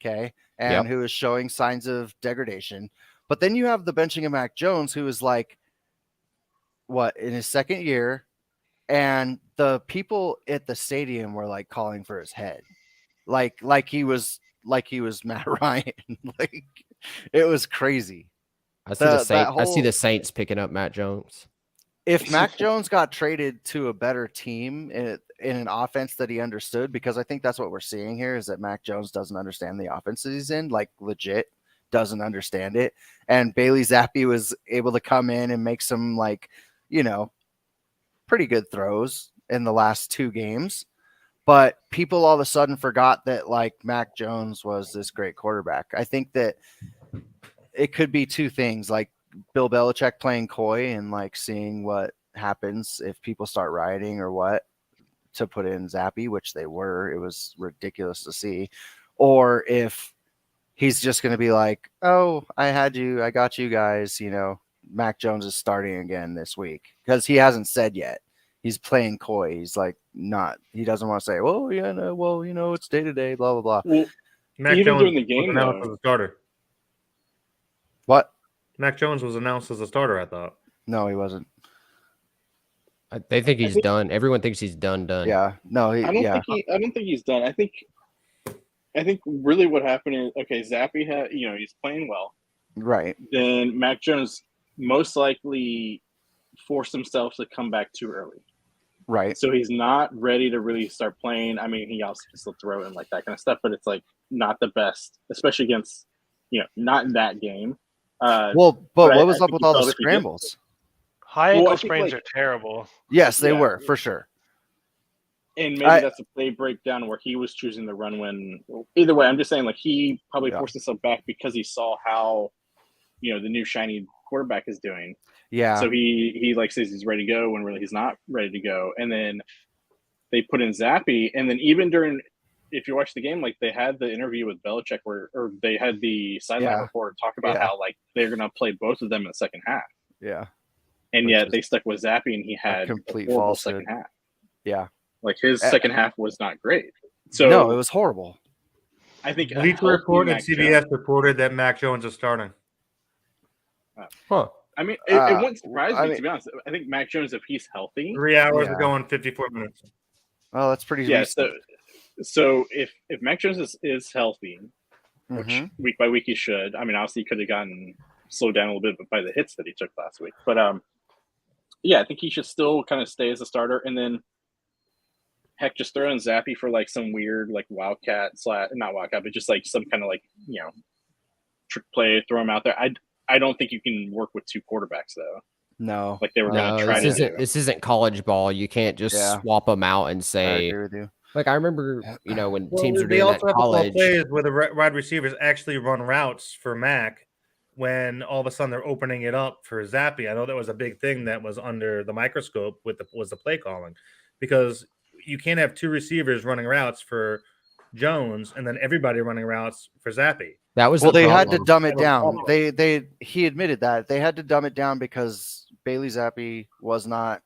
[SPEAKER 2] okay, and who is showing signs of degradation. But then you have the benching of Mac Jones, who is like, what, in his second year, and the people at the stadium were like calling for his head, like he was Matt Ryan. Like it was crazy.
[SPEAKER 1] I see the
[SPEAKER 2] That
[SPEAKER 1] Saints. I see
[SPEAKER 2] whole-
[SPEAKER 1] the Saints picking up Matt Jones.
[SPEAKER 2] If Mac Jones got traded to a better team in an offense that he understood, because I think that's what we're seeing here is that Mac Jones doesn't understand the offense that he's in, like legit doesn't understand it. And Bailey Zappi was able to come in and make some like, pretty good throws in the last two games. But people all of a sudden forgot that like Mac Jones was this great quarterback. I think that it could be two things. Like Bill Belichick playing coy and like seeing what happens if people start rioting or what to put in Zappy, which they were. It was ridiculous to see. Or if he's just going to be like, oh, I got you guys. Mac Jones is starting again this week because he hasn't said yet. He's playing coy. He's like he doesn't want to say, well, yeah, no, well, it's day to day, blah, blah, blah.
[SPEAKER 3] Well,
[SPEAKER 4] Mac
[SPEAKER 3] even
[SPEAKER 4] Jones
[SPEAKER 3] during the game,
[SPEAKER 4] was announced
[SPEAKER 3] though.
[SPEAKER 4] as a starter.
[SPEAKER 2] What?
[SPEAKER 4] Mac Jones was announced as a starter, I thought.
[SPEAKER 2] No, he wasn't.
[SPEAKER 1] They think he's done. Everyone thinks he's done.
[SPEAKER 2] Yeah. No,
[SPEAKER 3] I don't think he's done. I think really what happened is, okay, Zappy had, he's playing well.
[SPEAKER 2] Right.
[SPEAKER 3] Then Mac Jones most likely forced himself to come back too early.
[SPEAKER 2] Right.
[SPEAKER 3] So he's not ready to really start playing. I mean, he also can still throw and like that kind of stuff, but it's like not the best, especially against, not in that game.
[SPEAKER 2] But
[SPEAKER 3] but
[SPEAKER 2] what was
[SPEAKER 3] I
[SPEAKER 2] up
[SPEAKER 3] think
[SPEAKER 2] with
[SPEAKER 3] he
[SPEAKER 2] all the
[SPEAKER 3] felt if he did-
[SPEAKER 2] scrambles?
[SPEAKER 5] High
[SPEAKER 3] Well,
[SPEAKER 5] ankle
[SPEAKER 3] I think,
[SPEAKER 5] sprains
[SPEAKER 3] like-
[SPEAKER 5] are terrible.
[SPEAKER 2] Yes, they
[SPEAKER 3] Yeah.
[SPEAKER 2] were for sure.
[SPEAKER 3] And maybe
[SPEAKER 2] I-
[SPEAKER 3] that's a play breakdown where he was choosing the run when. Either way, I'm just saying, like, he probably
[SPEAKER 2] Yeah.
[SPEAKER 3] forced himself back because he saw how, the new shiny quarterback is doing.
[SPEAKER 2] Yeah.
[SPEAKER 3] So he like says he's ready to go when really he's not ready to go. And then they put in Zappy, and then even during, if you watch the game, like they had the interview with Belichick or they had the sideline
[SPEAKER 2] Yeah.
[SPEAKER 3] report talk about
[SPEAKER 2] Yeah.
[SPEAKER 3] how like they're gonna play both of them in the second half,
[SPEAKER 2] Yeah.
[SPEAKER 3] and
[SPEAKER 2] Which
[SPEAKER 3] yet
[SPEAKER 2] is
[SPEAKER 3] they stuck with Zappy, and he had a
[SPEAKER 2] complete
[SPEAKER 3] horrible
[SPEAKER 2] falsehood.
[SPEAKER 3] second half.
[SPEAKER 2] Yeah.
[SPEAKER 3] Like his
[SPEAKER 2] Uh,
[SPEAKER 3] second half was not great. So
[SPEAKER 2] No, it was horrible.
[SPEAKER 3] I think a
[SPEAKER 4] Bleacher
[SPEAKER 3] healthy
[SPEAKER 4] Report and
[SPEAKER 3] Mac
[SPEAKER 4] CBS
[SPEAKER 3] Jones-
[SPEAKER 4] reported that Mac Jones is starting.
[SPEAKER 1] Huh.
[SPEAKER 3] I mean, it wouldn't surprise me to be honest. I think Mac Jones, if he's healthy,
[SPEAKER 4] 3 hours
[SPEAKER 2] Yeah.
[SPEAKER 4] ago and 54 minutes.
[SPEAKER 2] Oh, that's pretty
[SPEAKER 3] yeah.
[SPEAKER 2] recent.
[SPEAKER 3] So if Mac Jones is healthy, which
[SPEAKER 2] Mhm.
[SPEAKER 3] week by week he should. I mean, obviously he could have gotten slowed down a little bit by the hits that he took last week, but yeah, I think he should still kind of stay as a starter, and then heck, just throw in Zappy for like some weird like wildcat not wildcat, but just like some kind of like trick play, throw him out there. I don't think you can work with two quarterbacks though.
[SPEAKER 2] No.
[SPEAKER 3] Like they were going
[SPEAKER 1] No,
[SPEAKER 3] to try
[SPEAKER 1] this
[SPEAKER 3] to
[SPEAKER 1] isn't.
[SPEAKER 3] do.
[SPEAKER 1] This isn't college ball. You can't just
[SPEAKER 2] Yeah.
[SPEAKER 1] swap them out and
[SPEAKER 2] I
[SPEAKER 1] say,
[SPEAKER 2] agree with you.
[SPEAKER 1] like, I remember, when teams were
[SPEAKER 4] they
[SPEAKER 1] doing
[SPEAKER 4] also
[SPEAKER 1] that in
[SPEAKER 4] have to call
[SPEAKER 1] college.
[SPEAKER 4] plays where the wide receivers actually run routes for Mac when all of a sudden they're opening it up for Zappy. I know that was a big thing that was under the microscope was the play calling, because you can't have two receivers running routes for Jones and then everybody running routes for Zappy.
[SPEAKER 1] That was
[SPEAKER 2] Well,
[SPEAKER 1] the
[SPEAKER 2] they had to
[SPEAKER 1] problem.
[SPEAKER 2] dumb it
[SPEAKER 4] That was
[SPEAKER 2] down.
[SPEAKER 4] awful.
[SPEAKER 2] He admitted that they had to dumb it down because Bailey Zappi was not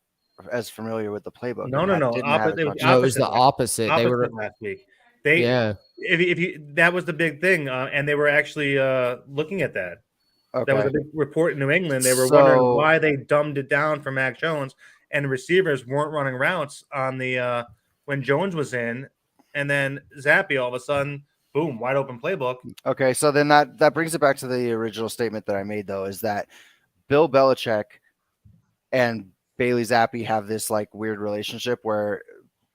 [SPEAKER 2] as familiar with the playbook.
[SPEAKER 4] No.
[SPEAKER 2] and didn't have as
[SPEAKER 4] It was
[SPEAKER 2] much-
[SPEAKER 4] the
[SPEAKER 1] No, it was the
[SPEAKER 4] opposite.
[SPEAKER 1] opposite. They were,
[SPEAKER 4] Last week.
[SPEAKER 1] yeah.
[SPEAKER 4] If you that was the big thing, and they were actually looking at that.
[SPEAKER 2] Okay.
[SPEAKER 4] That was a big report in New England. They were
[SPEAKER 2] So-
[SPEAKER 4] wondering why they dumbed it down for Mac Jones, and the receivers weren't running routes on the when Jones was in, and then Zappy all of a sudden, boom, wide open playbook.
[SPEAKER 2] Okay, so then that brings it back to the original statement that I made, though, is that Bill Belichick and Bailey Zappi have this like weird relationship where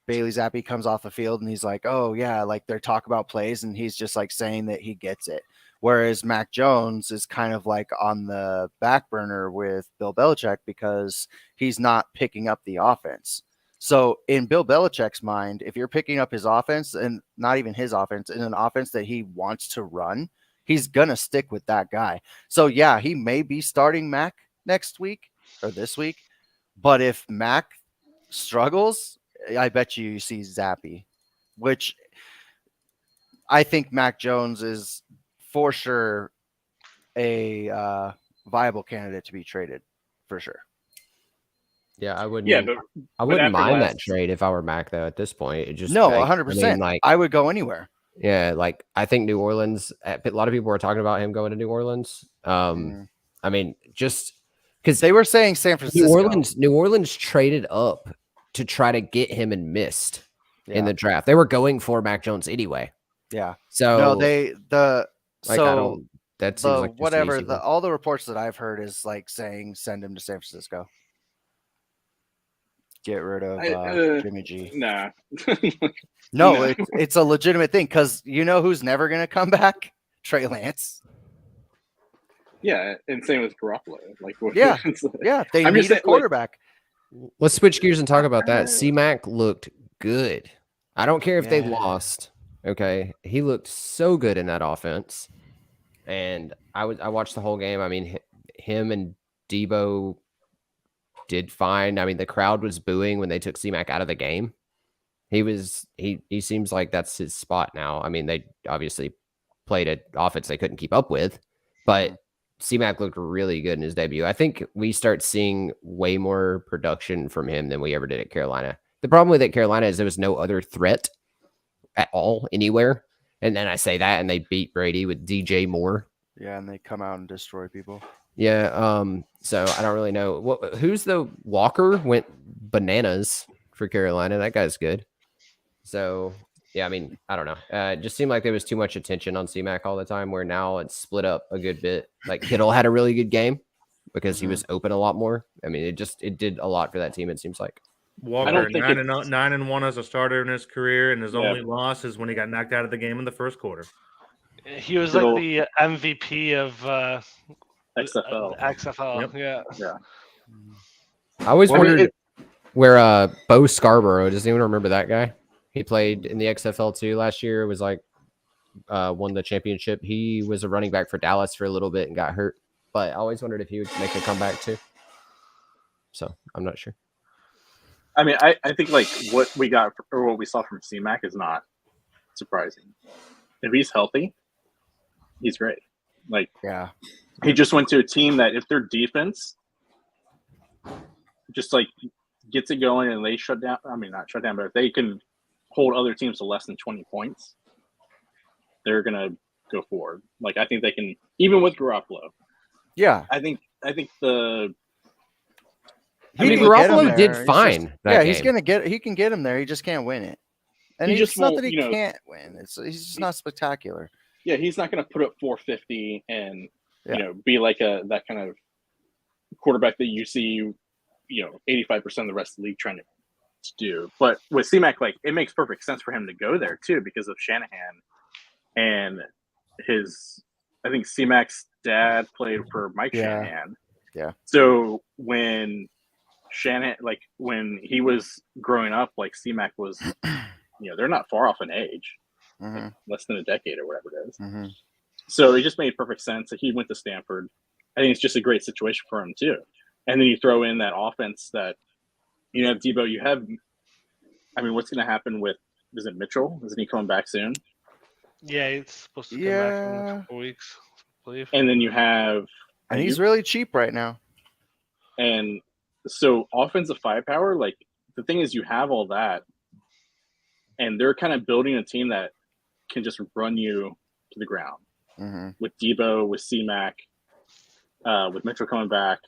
[SPEAKER 2] Bailey Zappi comes off the field and he's like, oh yeah, like they're talk about plays, and he's just like saying that he gets it. Whereas Mac Jones is kind of like on the back burner with Bill Belichick because he's not picking up the offense. So in Bill Belichick's mind, if you're picking up his offense, and not even his offense, in an offense that he wants to run, he's gonna stick with that guy. So yeah, he may be starting Mac next week or this week, but if Mac struggles, I bet you see Zappy, which I think Mac Jones is for sure a viable candidate to be traded, for sure.
[SPEAKER 1] Yeah, I wouldn't.
[SPEAKER 3] Yeah, but
[SPEAKER 1] I wouldn't
[SPEAKER 3] after
[SPEAKER 1] mind that
[SPEAKER 3] last-
[SPEAKER 1] trade if I were Mac though. At this point, it just
[SPEAKER 2] No,
[SPEAKER 1] like,
[SPEAKER 2] 100%.
[SPEAKER 1] I mean, like,
[SPEAKER 2] I would go anywhere.
[SPEAKER 1] yeah, like I think New Orleans. A lot of people are talking about him going to New Orleans. I mean, just because
[SPEAKER 2] They were saying San Francisco.
[SPEAKER 1] New Orleans traded up to try to get him and missed in
[SPEAKER 2] Yeah.
[SPEAKER 1] the draft. They were going for Mac Jones anyway.
[SPEAKER 2] Yeah.
[SPEAKER 1] So
[SPEAKER 2] No, like I
[SPEAKER 1] I don't. That seems
[SPEAKER 2] the
[SPEAKER 1] like just an
[SPEAKER 2] whatever
[SPEAKER 1] easy one.
[SPEAKER 2] all the reports that I've heard is like saying send him to San Francisco. Get rid of Jimmy G.
[SPEAKER 3] nah.
[SPEAKER 2] No,
[SPEAKER 3] No.
[SPEAKER 2] it's a legitimate thing because you know who's never going to come back? Trey Lance.
[SPEAKER 3] Yeah, and same with Garoppolo. Like,
[SPEAKER 2] Yeah. Yeah, they
[SPEAKER 3] I'm
[SPEAKER 2] need
[SPEAKER 3] just
[SPEAKER 2] a
[SPEAKER 3] saying, like-
[SPEAKER 2] quarterback.
[SPEAKER 1] Let's switch gears and talk about that. C-Mac looked good. I don't care if they
[SPEAKER 2] Yeah.
[SPEAKER 1] lost. Okay, he looked so good in that offense, and I watched the whole game. I mean, him and Debo did fine. I mean, the crowd was booing when they took C-Mac out of the game. He seems like that's his spot now. I mean, they obviously played an offense they couldn't keep up with, but C-Mac looked really good in his debut. I think we start seeing way more production from him than we ever did at Carolina. The problem with at Carolina is there was no other threat at all anywhere. And then I say that, and they beat Brady with DJ Moore.
[SPEAKER 2] Yeah, and they come out and destroy people.
[SPEAKER 1] Yeah. So I don't really know who's the Walker went bananas for Carolina. That guy's good. So yeah, I mean, I don't know. It just seemed like there was too much attention on C-Mac all the time, where now it's split up a good bit. Like Kittle had a really good game because he was open a lot more. I mean, it did a lot for that team. It seems like
[SPEAKER 4] Walker 9-1 as a starter in his career, and his only loss is when he got knocked out of the game in the first quarter.
[SPEAKER 5] He was like the MVP of XFL.
[SPEAKER 4] Yep.
[SPEAKER 5] Yeah.
[SPEAKER 1] I always wondered where Bo Scarborough. Does anyone remember that guy? He played in the XFL too last year. It was like won the championship. He was a running back for Dallas for a little bit and got hurt. But I always wondered if he would make a comeback too. So I'm not sure.
[SPEAKER 3] I mean, I think like what we got or what we saw from C-Mac is not surprising. If he's healthy, he's great. Like,
[SPEAKER 2] yeah,
[SPEAKER 3] he just went to a team that if their defense just like gets it going and they shut down, I mean, not shut down, but if they can hold other teams to less than 20 points, they're going to go forward. Like, I think they can, even with Garoppolo.
[SPEAKER 2] Yeah.
[SPEAKER 3] I think
[SPEAKER 1] Garoppolo did fine.
[SPEAKER 2] He can get him there. He just can't win it. And it's not that he can't win. He's just not spectacular.
[SPEAKER 3] Yeah, he's not going to put up 450 and be like that kind of quarterback that you see 85% of the rest of the league trying to do. But with C-Mac, like, it makes perfect sense for him to go there too because of Shanahan and I think C-Mac's dad played for Mike Shanahan.
[SPEAKER 2] Yeah. So
[SPEAKER 3] when Shanahan, like when he was growing up, like C-Mac was, they're not far off in age, like less than a decade or whatever it is.
[SPEAKER 2] Mm-hmm.
[SPEAKER 3] So it just made perfect sense that he went to Stanford. I think it's just a great situation for him too. And then you throw in that offense that you have Debo. You have, I mean, what's going to happen with? Is it Mitchell? Isn't he coming back soon?
[SPEAKER 5] Yeah, he's supposed to come back in a couple weeks, I believe.
[SPEAKER 3] And then you have,
[SPEAKER 2] and he's really cheap right now.
[SPEAKER 3] And so offensive firepower, like the thing is, you have all that, and they're kind of building a team that can just run you to the ground with Debo, with C-Mac, with Mitchell coming back,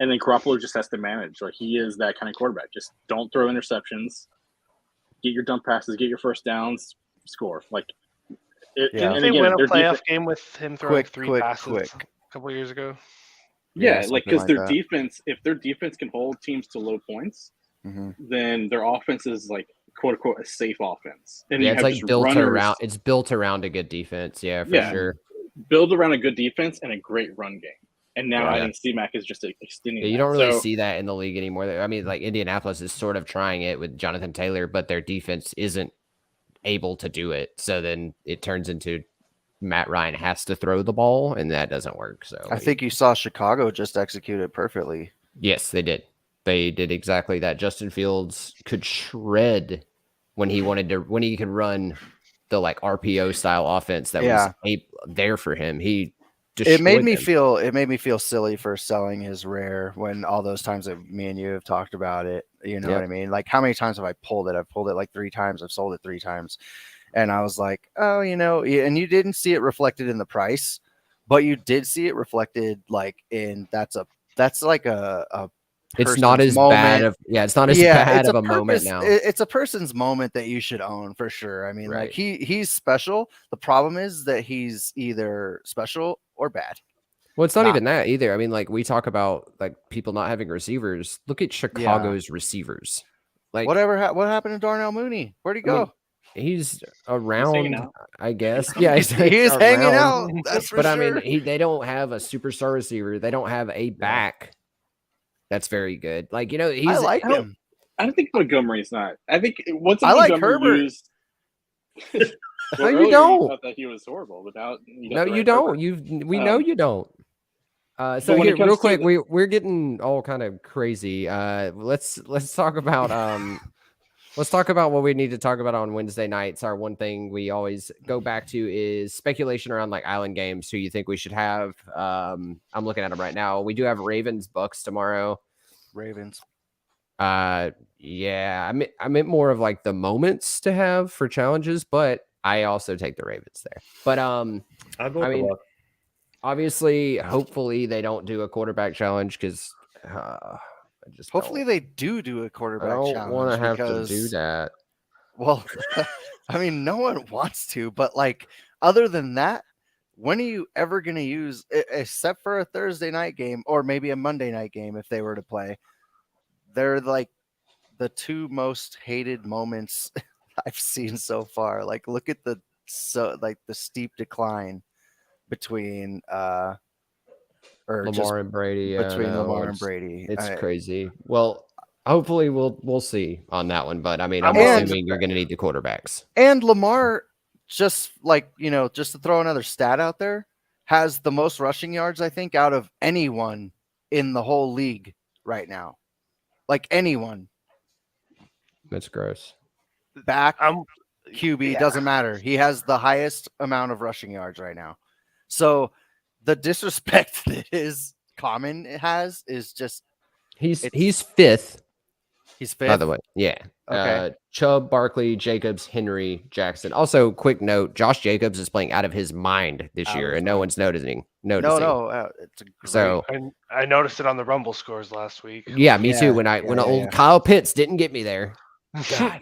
[SPEAKER 3] and then Garoppolo just has to manage. Like, he is that kind of quarterback. Just don't throw interceptions, get your dump passes, get your first downs, score. Like,
[SPEAKER 5] didn't they win a playoff game with him throwing three passes a couple years ago?
[SPEAKER 3] Yeah, like because their defense, if their defense can hold teams to low points, then their offense is like quote unquote a safe offense. And
[SPEAKER 1] it's like built around. It's built around a good defense. Yeah, for sure.
[SPEAKER 3] Build around a good defense and a great run game. And now I think C-Mac is just extending.
[SPEAKER 1] You don't really see that in the league anymore. I mean, like Indianapolis is sort of trying it with Jonathan Taylor, but their defense isn't able to do it. So then it turns into Matt Ryan has to throw the ball, and that doesn't work. So
[SPEAKER 2] I think you saw Chicago just execute it perfectly.
[SPEAKER 1] Yes, they did. They did exactly that. Justin Fields could shred when he wanted to, when he could run the like RPO style offense that was there for him. It made me feel silly for selling his rare when all those times that me and you have talked about it. You know what I mean? Like, how many times have I pulled it? I've pulled it like 3 times. I've sold it 3 times. And I was like, oh, and you didn't see it reflected in the price, but you did see it reflected like in that's like a it's not as bad of it's not as bad of a moment now.
[SPEAKER 2] It's a person's moment that you should own for sure. I mean, like he's special. The problem is that he's either special or bad.
[SPEAKER 1] Well, it's not even that either. I mean, like we talk about like people not having receivers. Look at Chicago's receivers. Like
[SPEAKER 2] what happened to Darnell Mooney? Where'd he go?
[SPEAKER 1] He's around, I guess.
[SPEAKER 2] Yeah, he's hanging out. That's for sure.
[SPEAKER 1] I mean, they don't have a superstar receiver. They don't have a back that's very good. Like,
[SPEAKER 2] I like him.
[SPEAKER 3] I don't think Montgomery's not. I think
[SPEAKER 2] I like Herbert.
[SPEAKER 1] No, you don't.
[SPEAKER 3] Thought that he was horrible. Without
[SPEAKER 1] no, you don't.
[SPEAKER 3] Herbert.
[SPEAKER 1] We know you don't. So
[SPEAKER 3] when it
[SPEAKER 1] here, real
[SPEAKER 3] comes to
[SPEAKER 1] quick,
[SPEAKER 3] the-
[SPEAKER 1] we're getting all kind of crazy. Let's talk about let's talk about what we need to talk about on Wednesday nights. Our one thing we always go back to is speculation around like island games. Who you think we should have? I'm looking at them right now. We do have Ravens Bucks tomorrow.
[SPEAKER 2] Ravens.
[SPEAKER 1] Yeah, I meant more of like the moments to have for challenges, but I also take the Ravens there. But
[SPEAKER 4] I'll go with
[SPEAKER 1] I
[SPEAKER 4] the
[SPEAKER 1] mean,
[SPEAKER 4] Bucks.
[SPEAKER 1] obviously, hopefully they don't do a quarterback challenge because I just
[SPEAKER 2] Hopefully
[SPEAKER 1] don't,
[SPEAKER 2] they do a
[SPEAKER 1] I
[SPEAKER 2] quarterback
[SPEAKER 1] don't want to
[SPEAKER 2] challenge
[SPEAKER 1] have to
[SPEAKER 2] because
[SPEAKER 1] do that.
[SPEAKER 2] well, I mean, no one wants to, but like other than that, when are you ever going to use, except for a Thursday night game or maybe a Monday night game if they were to play? They're like the two most hated moments I've seen so far. Like, look at the steep decline between or just
[SPEAKER 1] Lamar and Brady, yeah,
[SPEAKER 2] between
[SPEAKER 1] no,
[SPEAKER 2] Lamar and Brady.
[SPEAKER 1] It's crazy. Well, hopefully we'll see on that one, but I mean, I'm
[SPEAKER 2] And-
[SPEAKER 1] assuming you're going to need the quarterbacks.
[SPEAKER 2] And Lamar, just like, just to throw another stat out there, has the most rushing yards, I think, out of anyone in the whole league right now. Like anyone.
[SPEAKER 1] That's gross.
[SPEAKER 2] Back,
[SPEAKER 5] I'm
[SPEAKER 2] QB,
[SPEAKER 5] yeah.
[SPEAKER 2] doesn't matter. He has the highest amount of rushing yards right now. So the disrespect that his Common has is just,
[SPEAKER 1] He's fifth,
[SPEAKER 2] he's
[SPEAKER 1] by
[SPEAKER 2] fifth.
[SPEAKER 1] the way. Yeah.
[SPEAKER 2] Okay.
[SPEAKER 1] Chubb, Barkley, Jacobs, Henry, Jackson. Also, quick note: Josh Jacobs is playing out of his mind this
[SPEAKER 2] Out of
[SPEAKER 1] year,
[SPEAKER 2] his
[SPEAKER 1] and no
[SPEAKER 2] mind.
[SPEAKER 1] one's noticing.
[SPEAKER 2] No, it's a great,
[SPEAKER 1] So
[SPEAKER 5] I noticed it on the Rumble scores last week.
[SPEAKER 1] yeah, me too.
[SPEAKER 2] Yeah,
[SPEAKER 1] When
[SPEAKER 2] yeah,
[SPEAKER 1] old
[SPEAKER 2] yeah.
[SPEAKER 1] Kyle Pitts didn't get me there. God,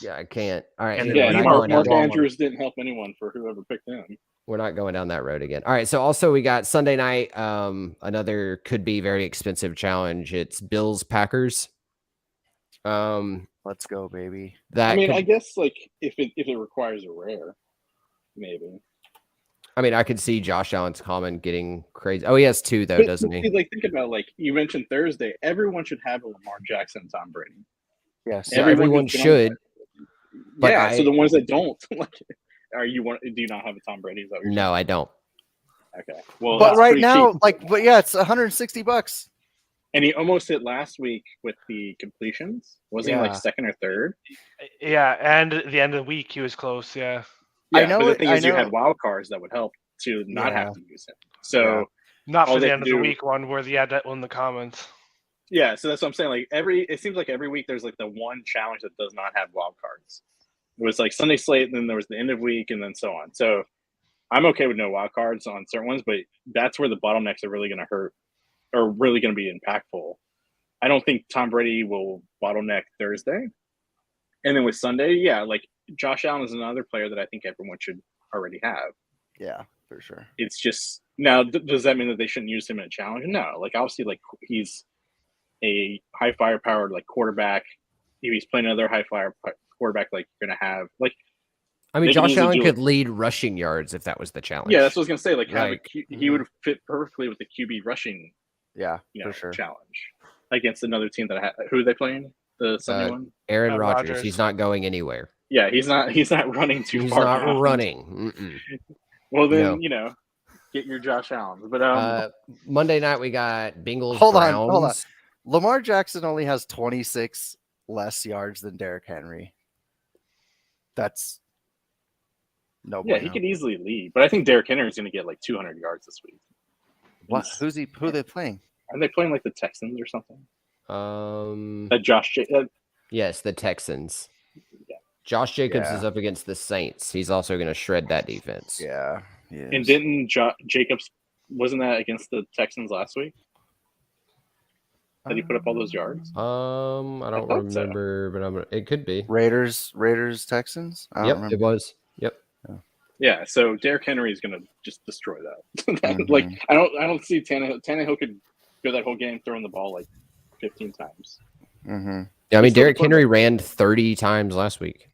[SPEAKER 1] yeah, I can't. All right,
[SPEAKER 5] And
[SPEAKER 1] here,
[SPEAKER 5] then
[SPEAKER 3] yeah,
[SPEAKER 1] we're, not
[SPEAKER 3] Mark,
[SPEAKER 1] going down,
[SPEAKER 3] Mark Andrews didn't help anyone for whoever picked him.
[SPEAKER 1] we're not going down that road again. All right, so also we got Sunday night. Another could be very expensive challenge. It's Bills Packers.
[SPEAKER 2] Let's go, baby.
[SPEAKER 1] That
[SPEAKER 3] I mean,
[SPEAKER 1] could-
[SPEAKER 3] I guess like if it requires a rare, maybe.
[SPEAKER 1] I could see Josh Allen's common getting crazy. Oh, he has two though,
[SPEAKER 3] But
[SPEAKER 1] doesn't
[SPEAKER 3] see,
[SPEAKER 1] he?
[SPEAKER 3] like think about like you mentioned Thursday. Everyone should have a Lamar Jackson, Tom Brady.
[SPEAKER 2] Yes.
[SPEAKER 1] Yeah, everyone
[SPEAKER 3] who's been on
[SPEAKER 1] should.
[SPEAKER 3] the-
[SPEAKER 1] but
[SPEAKER 3] yeah,
[SPEAKER 1] I-
[SPEAKER 3] so the ones that don't, like, do you not have a Tom Brady? Is that what you're
[SPEAKER 1] No, I don't.
[SPEAKER 3] saying? Okay. Well,
[SPEAKER 2] But
[SPEAKER 3] that's
[SPEAKER 2] right
[SPEAKER 3] pretty
[SPEAKER 2] now,
[SPEAKER 3] cheap.
[SPEAKER 2] but yeah, it's $160.
[SPEAKER 3] And he almost hit last week with the completions. Wasn't he
[SPEAKER 2] Yeah.
[SPEAKER 3] like second or third?
[SPEAKER 5] Yeah, and at the end of the week he was close. Yeah,
[SPEAKER 2] I
[SPEAKER 3] Yeah,
[SPEAKER 2] know
[SPEAKER 3] But the
[SPEAKER 2] it-
[SPEAKER 3] thing
[SPEAKER 2] I
[SPEAKER 3] is, you
[SPEAKER 2] know-
[SPEAKER 3] had wild cards that would help to not
[SPEAKER 2] Yeah.
[SPEAKER 3] have to use him. So
[SPEAKER 5] not
[SPEAKER 3] All
[SPEAKER 5] for
[SPEAKER 3] they
[SPEAKER 5] the
[SPEAKER 3] have
[SPEAKER 5] end
[SPEAKER 3] to
[SPEAKER 5] of the
[SPEAKER 3] do-
[SPEAKER 5] week one where he had that one in the comments.
[SPEAKER 3] yeah, so that's what I'm saying. Like it seems like every week there's like the one challenge that does not have wild cards. It was like Sunday slate, and then there was the end of week, and then so on. So I'm okay with no wild cards on certain ones, but that's where the bottlenecks are really going to hurt, or really going to be impactful. I don't think Tom Brady will bottleneck Thursday, and then with Sunday, yeah, like Josh Allen is another player that I think everyone should already have.
[SPEAKER 2] Yeah, for sure.
[SPEAKER 3] It's just now, does that mean that they shouldn't use him in a challenge? No, like obviously, like he's a high firepower like quarterback. If he's playing another high fire quarterback, like you're gonna have like
[SPEAKER 1] I mean,
[SPEAKER 3] They can
[SPEAKER 1] Josh
[SPEAKER 3] easily
[SPEAKER 1] Allen
[SPEAKER 3] do
[SPEAKER 1] could
[SPEAKER 3] it.
[SPEAKER 1] lead rushing yards if that was the challenge.
[SPEAKER 3] yeah, that's what I was gonna say. Like have
[SPEAKER 1] Like,
[SPEAKER 3] he would fit perfectly with the QB rushing,
[SPEAKER 2] Yeah,
[SPEAKER 3] you know,
[SPEAKER 2] for sure.
[SPEAKER 3] challenge against another team that who are they playing? The Sunday one.
[SPEAKER 1] Aaron Rodgers.
[SPEAKER 5] Rodgers.
[SPEAKER 1] He's not going anywhere.
[SPEAKER 3] Yeah, he's not running too
[SPEAKER 1] He's
[SPEAKER 3] far.
[SPEAKER 1] not
[SPEAKER 3] behind.
[SPEAKER 1] running. Mm-mm.
[SPEAKER 3] Well, then
[SPEAKER 1] No.
[SPEAKER 3] you know, get your Josh Allen. But
[SPEAKER 1] Monday night we got Bengals.
[SPEAKER 2] Hold on,
[SPEAKER 1] Browns.
[SPEAKER 2] hold on. Lamar Jackson only has 26 less yards than Derrick Henry. That's no
[SPEAKER 3] yeah,
[SPEAKER 2] bueno.
[SPEAKER 3] he could easily lead. But I think Derrick Henry is going to get like 200 yards this week.
[SPEAKER 2] What? Who are they playing?
[SPEAKER 3] Are they playing like the Texans or something? Josh.
[SPEAKER 1] Yes, the Texans.
[SPEAKER 3] Yeah.
[SPEAKER 1] Josh Jacobs
[SPEAKER 2] Yeah.
[SPEAKER 1] is up against the Saints. He's also going to shred that defense.
[SPEAKER 2] Yeah. Yes.
[SPEAKER 3] And didn't Jacobs wasn't that against the Texans last week? Did he put up all those yards?
[SPEAKER 1] I don't
[SPEAKER 3] thought so.
[SPEAKER 1] remember, but it could be.
[SPEAKER 2] Raiders, Texans? I don't
[SPEAKER 1] Yep,
[SPEAKER 2] remember.
[SPEAKER 1] it was. Yep.
[SPEAKER 3] Yeah, so Derrick Henry is going to just destroy that.
[SPEAKER 2] Mhm.
[SPEAKER 3] Like I don't see Tannehill. Tannehill could go that whole game throwing the ball like 15 times.
[SPEAKER 2] Mm-hmm.
[SPEAKER 1] Yeah, I mean,
[SPEAKER 3] He's still
[SPEAKER 1] Derrick
[SPEAKER 3] the
[SPEAKER 1] Henry ran 30 times last week.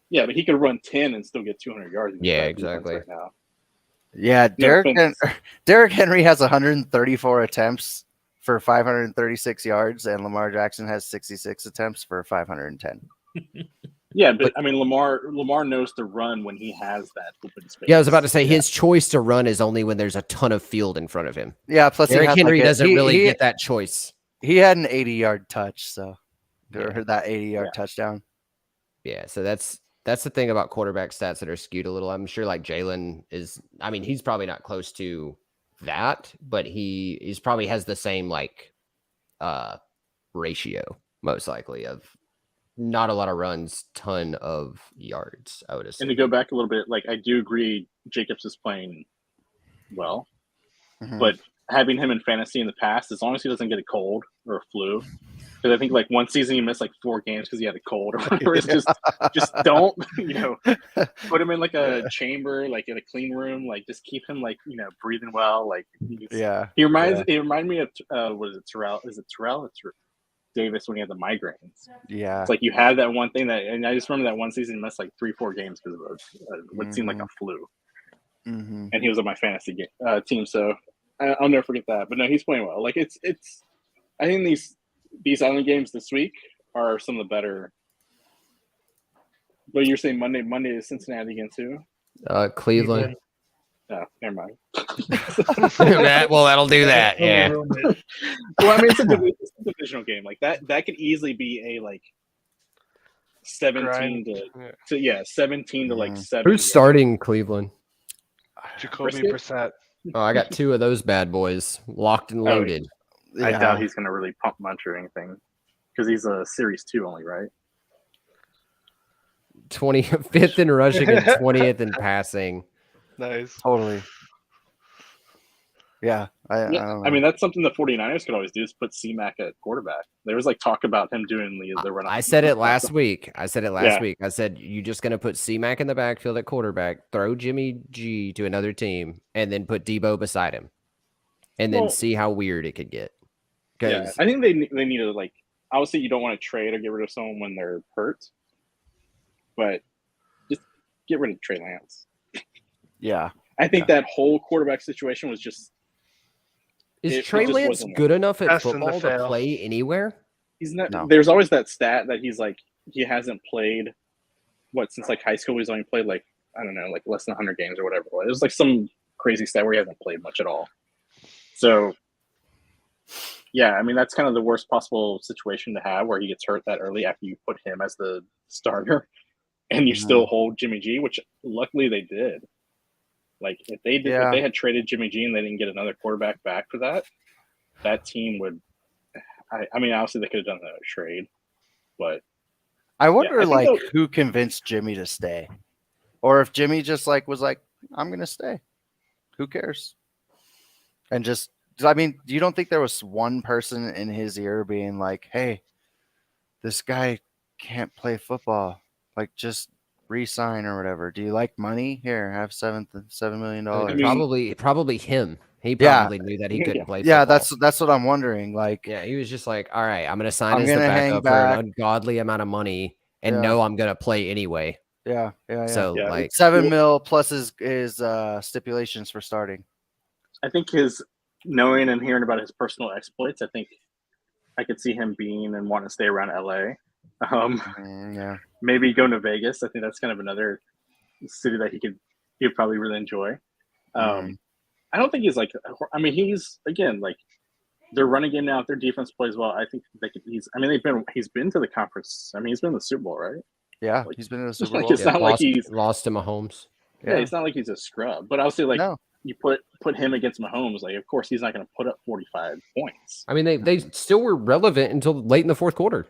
[SPEAKER 3] Yeah, but he could run 10 and still get 200 yards.
[SPEAKER 1] Yeah,
[SPEAKER 3] He's got defense
[SPEAKER 1] exactly.
[SPEAKER 3] Right now.
[SPEAKER 2] Yeah, Derrick Henry has 134 attempts for 536 yards, and Lamar Jackson has 66 attempts for 510.
[SPEAKER 3] Yeah, but I mean, Lamar knows to run when he has that open space.
[SPEAKER 1] Yeah, I was about to say his choice to run is only when there's a ton of field in front of him.
[SPEAKER 2] Yeah, plus
[SPEAKER 1] Derrick
[SPEAKER 2] he had
[SPEAKER 1] Henry
[SPEAKER 2] like
[SPEAKER 1] doesn't really get that choice.
[SPEAKER 2] He had an 80-yard touch, so
[SPEAKER 1] Yeah.
[SPEAKER 2] that 80-yard touchdown.
[SPEAKER 1] Yeah, so that's the thing about quarterback stats that are skewed a little. I'm sure like Jalen is. I mean, he's probably not close to that, but he's probably has the same like ratio, most likely, of not a lot of runs, ton of yards, I would assume.
[SPEAKER 3] And to go back a little bit, like I do agree Jacobs is playing well, but having him in fantasy in the past, as long as he doesn't get a cold or a flu, because I think like one season he missed like 4 games because he had a cold or whatever. It's just don't, put him in like a chamber, like in a clean room, like just keep him like, breathing well. Like he reminded me of what is it, Terrell? Is it Terrell? It's Davis when he had the migraines.
[SPEAKER 2] Yeah.
[SPEAKER 3] It's like you had that one thing and I just remember that one season he missed like 3-4 games because of what seemed like a flu.
[SPEAKER 2] Mm-hmm.
[SPEAKER 3] And he was on my fantasy team, so I'll never forget that. But no, he's playing well. Like it's I think these island games this week are some of the better. But you're saying Monday is Cincinnati against who?
[SPEAKER 1] Cleveland.
[SPEAKER 3] Oh, never mind.
[SPEAKER 1] That'll do that. Yeah.
[SPEAKER 3] Well, I mean, it's a divisional game. Like that could easily be a like 17 to 17 to like 7.
[SPEAKER 1] Who's starting Cleveland?
[SPEAKER 5] Jacoby Brissett.
[SPEAKER 1] Oh, I got 2 of those bad boys locked and loaded.
[SPEAKER 3] I doubt he's going to really pump much or anything because he's a Series 2 only, right?
[SPEAKER 1] 25th in rushing and 20th in passing.
[SPEAKER 5] Nice.
[SPEAKER 2] Totally. Yeah. I
[SPEAKER 3] mean, that's something the 49ers could always do is put C-Mac at quarterback. There was like talk about him doing the run.
[SPEAKER 1] I said it last week. I said you're just going to put C-Mac in the backfield at quarterback, throw Jimmy G to another team, and then put Debo beside him. And then see how weird it could get.
[SPEAKER 3] Yeah, I think they need to, like, obviously you don't want to trade or get rid of someone when they're hurt, but just get rid of Trey Lance.
[SPEAKER 2] Yeah.
[SPEAKER 3] I think that whole quarterback situation was just.
[SPEAKER 1] Is Trey Lance good enough at football to play anywhere?
[SPEAKER 3] He's not. No. There's always that stat that he's like, he hasn't played, since like high school, he's only played like, I don't know, like less than 100 games or whatever. It was like some crazy stat where he hasn't played much at all. So, yeah, I mean, that's kind of the worst possible situation to have where he gets hurt that early after you put him as the starter and you still hold Jimmy G, which luckily they did. Like, if they had traded Jimmy G and they didn't get another quarterback back for that team would – I mean, obviously they could have done a trade, but –
[SPEAKER 2] I wonder, who convinced Jimmy to stay? Or if Jimmy just, was like, I'm going to stay. Who cares? And just – I mean, you don't think there was one person in his ear being like, hey, this guy can't play football. Like, just re-sign or whatever. Do you like money? Here, have $7 million.
[SPEAKER 1] Probably him. He probably knew that he couldn't play football.
[SPEAKER 2] Yeah, that's what I'm wondering. Like,
[SPEAKER 1] yeah, he was just like, all right, I'm going to sign as the backup for an ungodly amount of money and know I'm going to play anyway.
[SPEAKER 2] Yeah.
[SPEAKER 1] So, like,
[SPEAKER 2] $7 million plus his stipulations for starting.
[SPEAKER 3] I think his knowing and hearing about his personal exploits, I think I could see him being and wanting to stay around LA. Maybe go to Vegas. I think that's kind of another city that he'd probably really enjoy. I don't think he's like. I mean, he's again like their running game now. If their defense plays well, I think they could. He's been to the conference. I mean, he's been to the Super Bowl, right?
[SPEAKER 2] Yeah, he's been to the Super Bowl.
[SPEAKER 3] It's not like he's
[SPEAKER 1] lost to Mahomes.
[SPEAKER 3] Yeah, it's not like he's a scrub. But obviously, you put him against Mahomes, like of course he's not going to put up 45 points.
[SPEAKER 1] I mean, they still were relevant until late in the fourth quarter.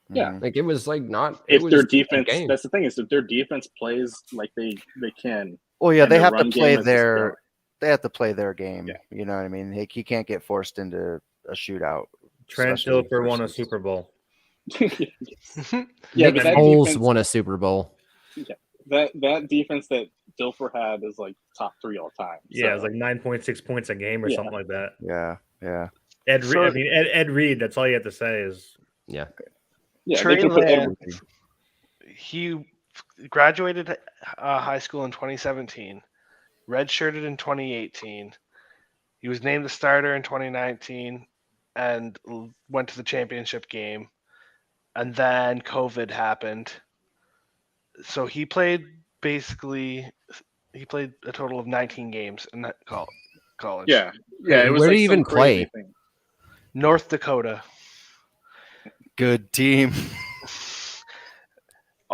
[SPEAKER 3] Yeah,
[SPEAKER 1] like it was like not.
[SPEAKER 3] If their defense, that's the thing is if their defense plays like they can.
[SPEAKER 2] Well, yeah, they have to play their. They have to play their game. Yeah. You know what I mean? He can't get forced into a shootout.
[SPEAKER 4] Trent Dilfer won a Super Bowl.
[SPEAKER 1] Yeah, but Foles won a Super Bowl.
[SPEAKER 3] Yeah, that defense that Dilfer had is like top 3 all time.
[SPEAKER 4] Yeah, it's like 9.6 points a game or something like that.
[SPEAKER 2] Yeah.
[SPEAKER 4] Ed Reed. That's all you have to say is
[SPEAKER 5] Trey Lance, he graduated high school in 2017, redshirted in 2018. He was named the starter in 2019 and went to the championship game. And then COVID happened. So he played a total of 19 games in that college.
[SPEAKER 3] Yeah, yeah. It was
[SPEAKER 1] Where
[SPEAKER 3] like
[SPEAKER 1] do you
[SPEAKER 3] some
[SPEAKER 1] even
[SPEAKER 3] crazy
[SPEAKER 1] play?
[SPEAKER 3] thing.
[SPEAKER 5] North Dakota.
[SPEAKER 2] Good team.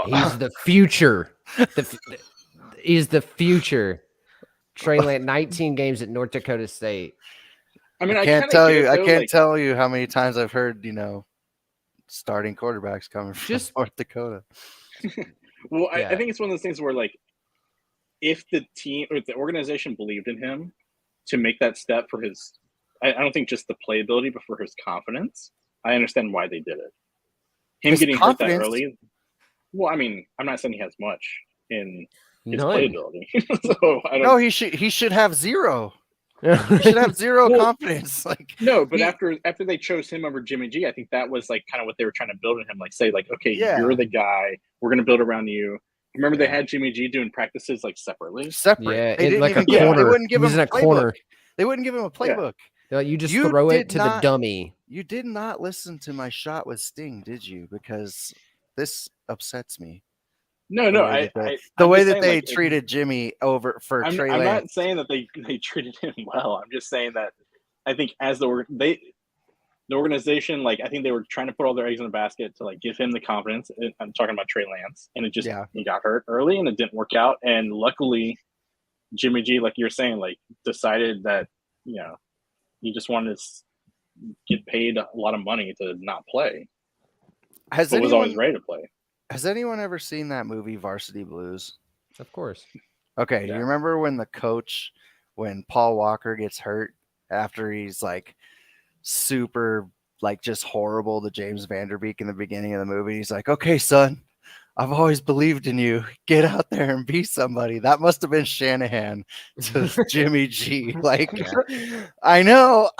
[SPEAKER 1] He's the future. He's the future. Trey Lance, 19 games at North Dakota State.
[SPEAKER 3] I mean,
[SPEAKER 2] I
[SPEAKER 3] I
[SPEAKER 2] can't
[SPEAKER 3] kinda
[SPEAKER 2] tell
[SPEAKER 3] get
[SPEAKER 2] you.
[SPEAKER 3] it,
[SPEAKER 2] I
[SPEAKER 3] though,
[SPEAKER 2] can't
[SPEAKER 3] like,
[SPEAKER 2] tell you how many times I've heard starting quarterbacks coming from
[SPEAKER 1] Just-
[SPEAKER 2] North Dakota.
[SPEAKER 3] Well,
[SPEAKER 1] Yeah.
[SPEAKER 3] I think it's one of those things where, like, if the team or if the organization believed in him to make that step for his, I don't think just the playability, but for his confidence, I understand why they did it. Him
[SPEAKER 2] His
[SPEAKER 3] getting hurt that
[SPEAKER 2] confidence?
[SPEAKER 3] early. Well, I mean, I'm not saying he has much in his
[SPEAKER 1] None.
[SPEAKER 3] playability, so I don't.
[SPEAKER 2] No, he should have zero. He should have zero
[SPEAKER 3] Well,
[SPEAKER 2] confidence. Like
[SPEAKER 3] No, but
[SPEAKER 2] he-
[SPEAKER 3] after they chose him over Jimmy G, I think that was like kind of what they were trying to build in him. Like, say, like, okay,
[SPEAKER 2] Yeah.
[SPEAKER 3] you're the guy. We're gonna build around you. Remember, they
[SPEAKER 2] Yeah.
[SPEAKER 3] had Jimmy G doing practices like separately.
[SPEAKER 2] separate.
[SPEAKER 1] Yeah,
[SPEAKER 2] They
[SPEAKER 1] in
[SPEAKER 2] didn't
[SPEAKER 1] like a
[SPEAKER 2] even give-
[SPEAKER 1] corner.
[SPEAKER 2] They wouldn't give
[SPEAKER 1] He was
[SPEAKER 2] him
[SPEAKER 1] in
[SPEAKER 2] a
[SPEAKER 1] a corner.
[SPEAKER 2] playbook. They wouldn't give him a playbook.
[SPEAKER 1] They're like, you just
[SPEAKER 2] You
[SPEAKER 1] throw it
[SPEAKER 2] did
[SPEAKER 1] to the
[SPEAKER 2] not-
[SPEAKER 1] dummy.
[SPEAKER 2] You did not listen to my shot with Sting, did you? Because this upsets me.
[SPEAKER 3] No, no,
[SPEAKER 2] way that
[SPEAKER 3] the
[SPEAKER 2] way that they treated Jimmy over for
[SPEAKER 3] I'm
[SPEAKER 2] Trey
[SPEAKER 3] not
[SPEAKER 2] Lance.
[SPEAKER 3] saying that they treated him well. I'm just saying that I think as the organization, like, I think they were trying to put all their eggs in a basket to like give him the confidence. I'm talking about Trey Lance, and it just he got hurt early and it didn't work out. And luckily, Jimmy G, like you're saying, like decided that he just wanted to get paid a lot of money to not play,
[SPEAKER 2] Has
[SPEAKER 3] but was always
[SPEAKER 2] anyone
[SPEAKER 3] ready to play.
[SPEAKER 2] has anyone ever seen that movie Varsity Blues?
[SPEAKER 1] Of course.
[SPEAKER 2] Okay,
[SPEAKER 3] Yeah.
[SPEAKER 2] you remember when Paul Walker gets hurt after he's like super like just horrible to James Vanderbeek in the beginning of the movie? He's like, "Okay, son, I've always believed in you. Get out there and be somebody." That must have been Shanahan to Jimmy G. Like, I know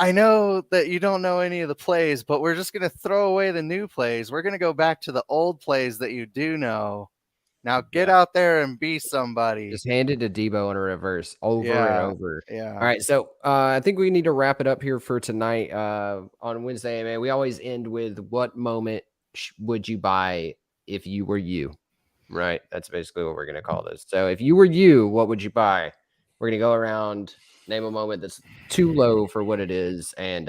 [SPEAKER 2] that you don't know any of the plays, but we're just gonna throw away the new plays. We're gonna go back to the old plays that you do know. Now get out there and be somebody.
[SPEAKER 1] Just hand it to Debo in a reverse over
[SPEAKER 2] Yeah.
[SPEAKER 1] and over.
[SPEAKER 2] Yeah.
[SPEAKER 1] All right, so I think we need to wrap it up here for tonight. On Wednesday, man, we always end with what moment would you buy if you were you? Right, that's basically what we're gonna call this. So, if you were you, what would you buy? We're gonna go around, name a moment that's too low for what it is, and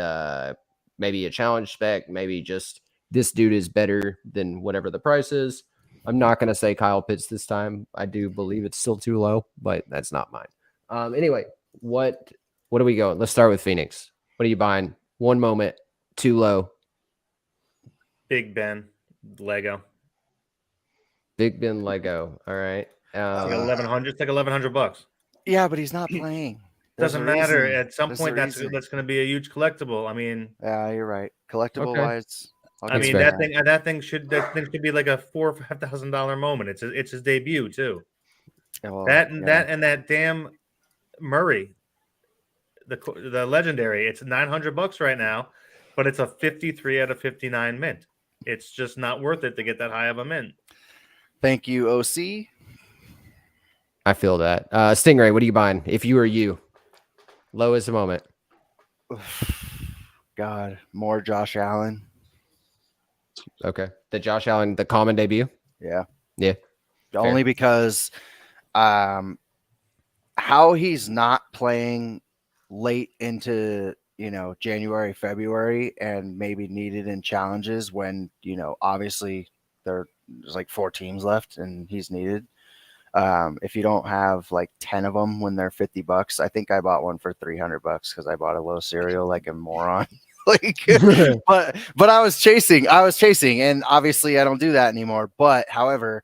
[SPEAKER 1] maybe a challenge spec, maybe just this dude is better than whatever the price is. I'm not going to say Kyle Pitts this time. I do believe it's still too low, but that's not mine. Anyway, what are we going? Let's start with Phoenix. What are you buying? One moment, too low.
[SPEAKER 4] Big Ben, Lego.
[SPEAKER 1] Big Ben Lego. All right.
[SPEAKER 4] It's like 1,100. It's like $1,100.
[SPEAKER 2] Yeah, but he's not playing. There's
[SPEAKER 4] Doesn't
[SPEAKER 2] a
[SPEAKER 4] matter.
[SPEAKER 2] reason.
[SPEAKER 4] At some
[SPEAKER 2] There's
[SPEAKER 4] point,
[SPEAKER 2] a
[SPEAKER 4] that's
[SPEAKER 2] reason.
[SPEAKER 4] going to be a huge collectible. I mean,
[SPEAKER 2] Yeah, you're right. Collectible
[SPEAKER 1] Okay.
[SPEAKER 2] wise,
[SPEAKER 4] I mean
[SPEAKER 1] fair.
[SPEAKER 4] that thing should be like a $4,000 or $5,000 moment. It's his debut too. That damn Murray, the legendary. It's $900 right now, but it's a 53 out of 59 mint. It's just not worth it to get that high of a mint.
[SPEAKER 2] Thank you, OC.
[SPEAKER 1] I feel that. Stingray, what are you buying? If you were you, low as a moment.
[SPEAKER 2] God, more Josh Allen.
[SPEAKER 1] Okay. The Josh Allen, the common debut.
[SPEAKER 2] Yeah.
[SPEAKER 1] Yeah.
[SPEAKER 2] Only because how he's not playing late into January, February, and maybe needed in challenges when obviously there's like 4 teams left and he's needed. If you don't have like 10 of them when they're $50, I think I bought one for $300 because I bought a low cereal like a moron. Like, but I was chasing, and obviously I don't do that anymore. But however,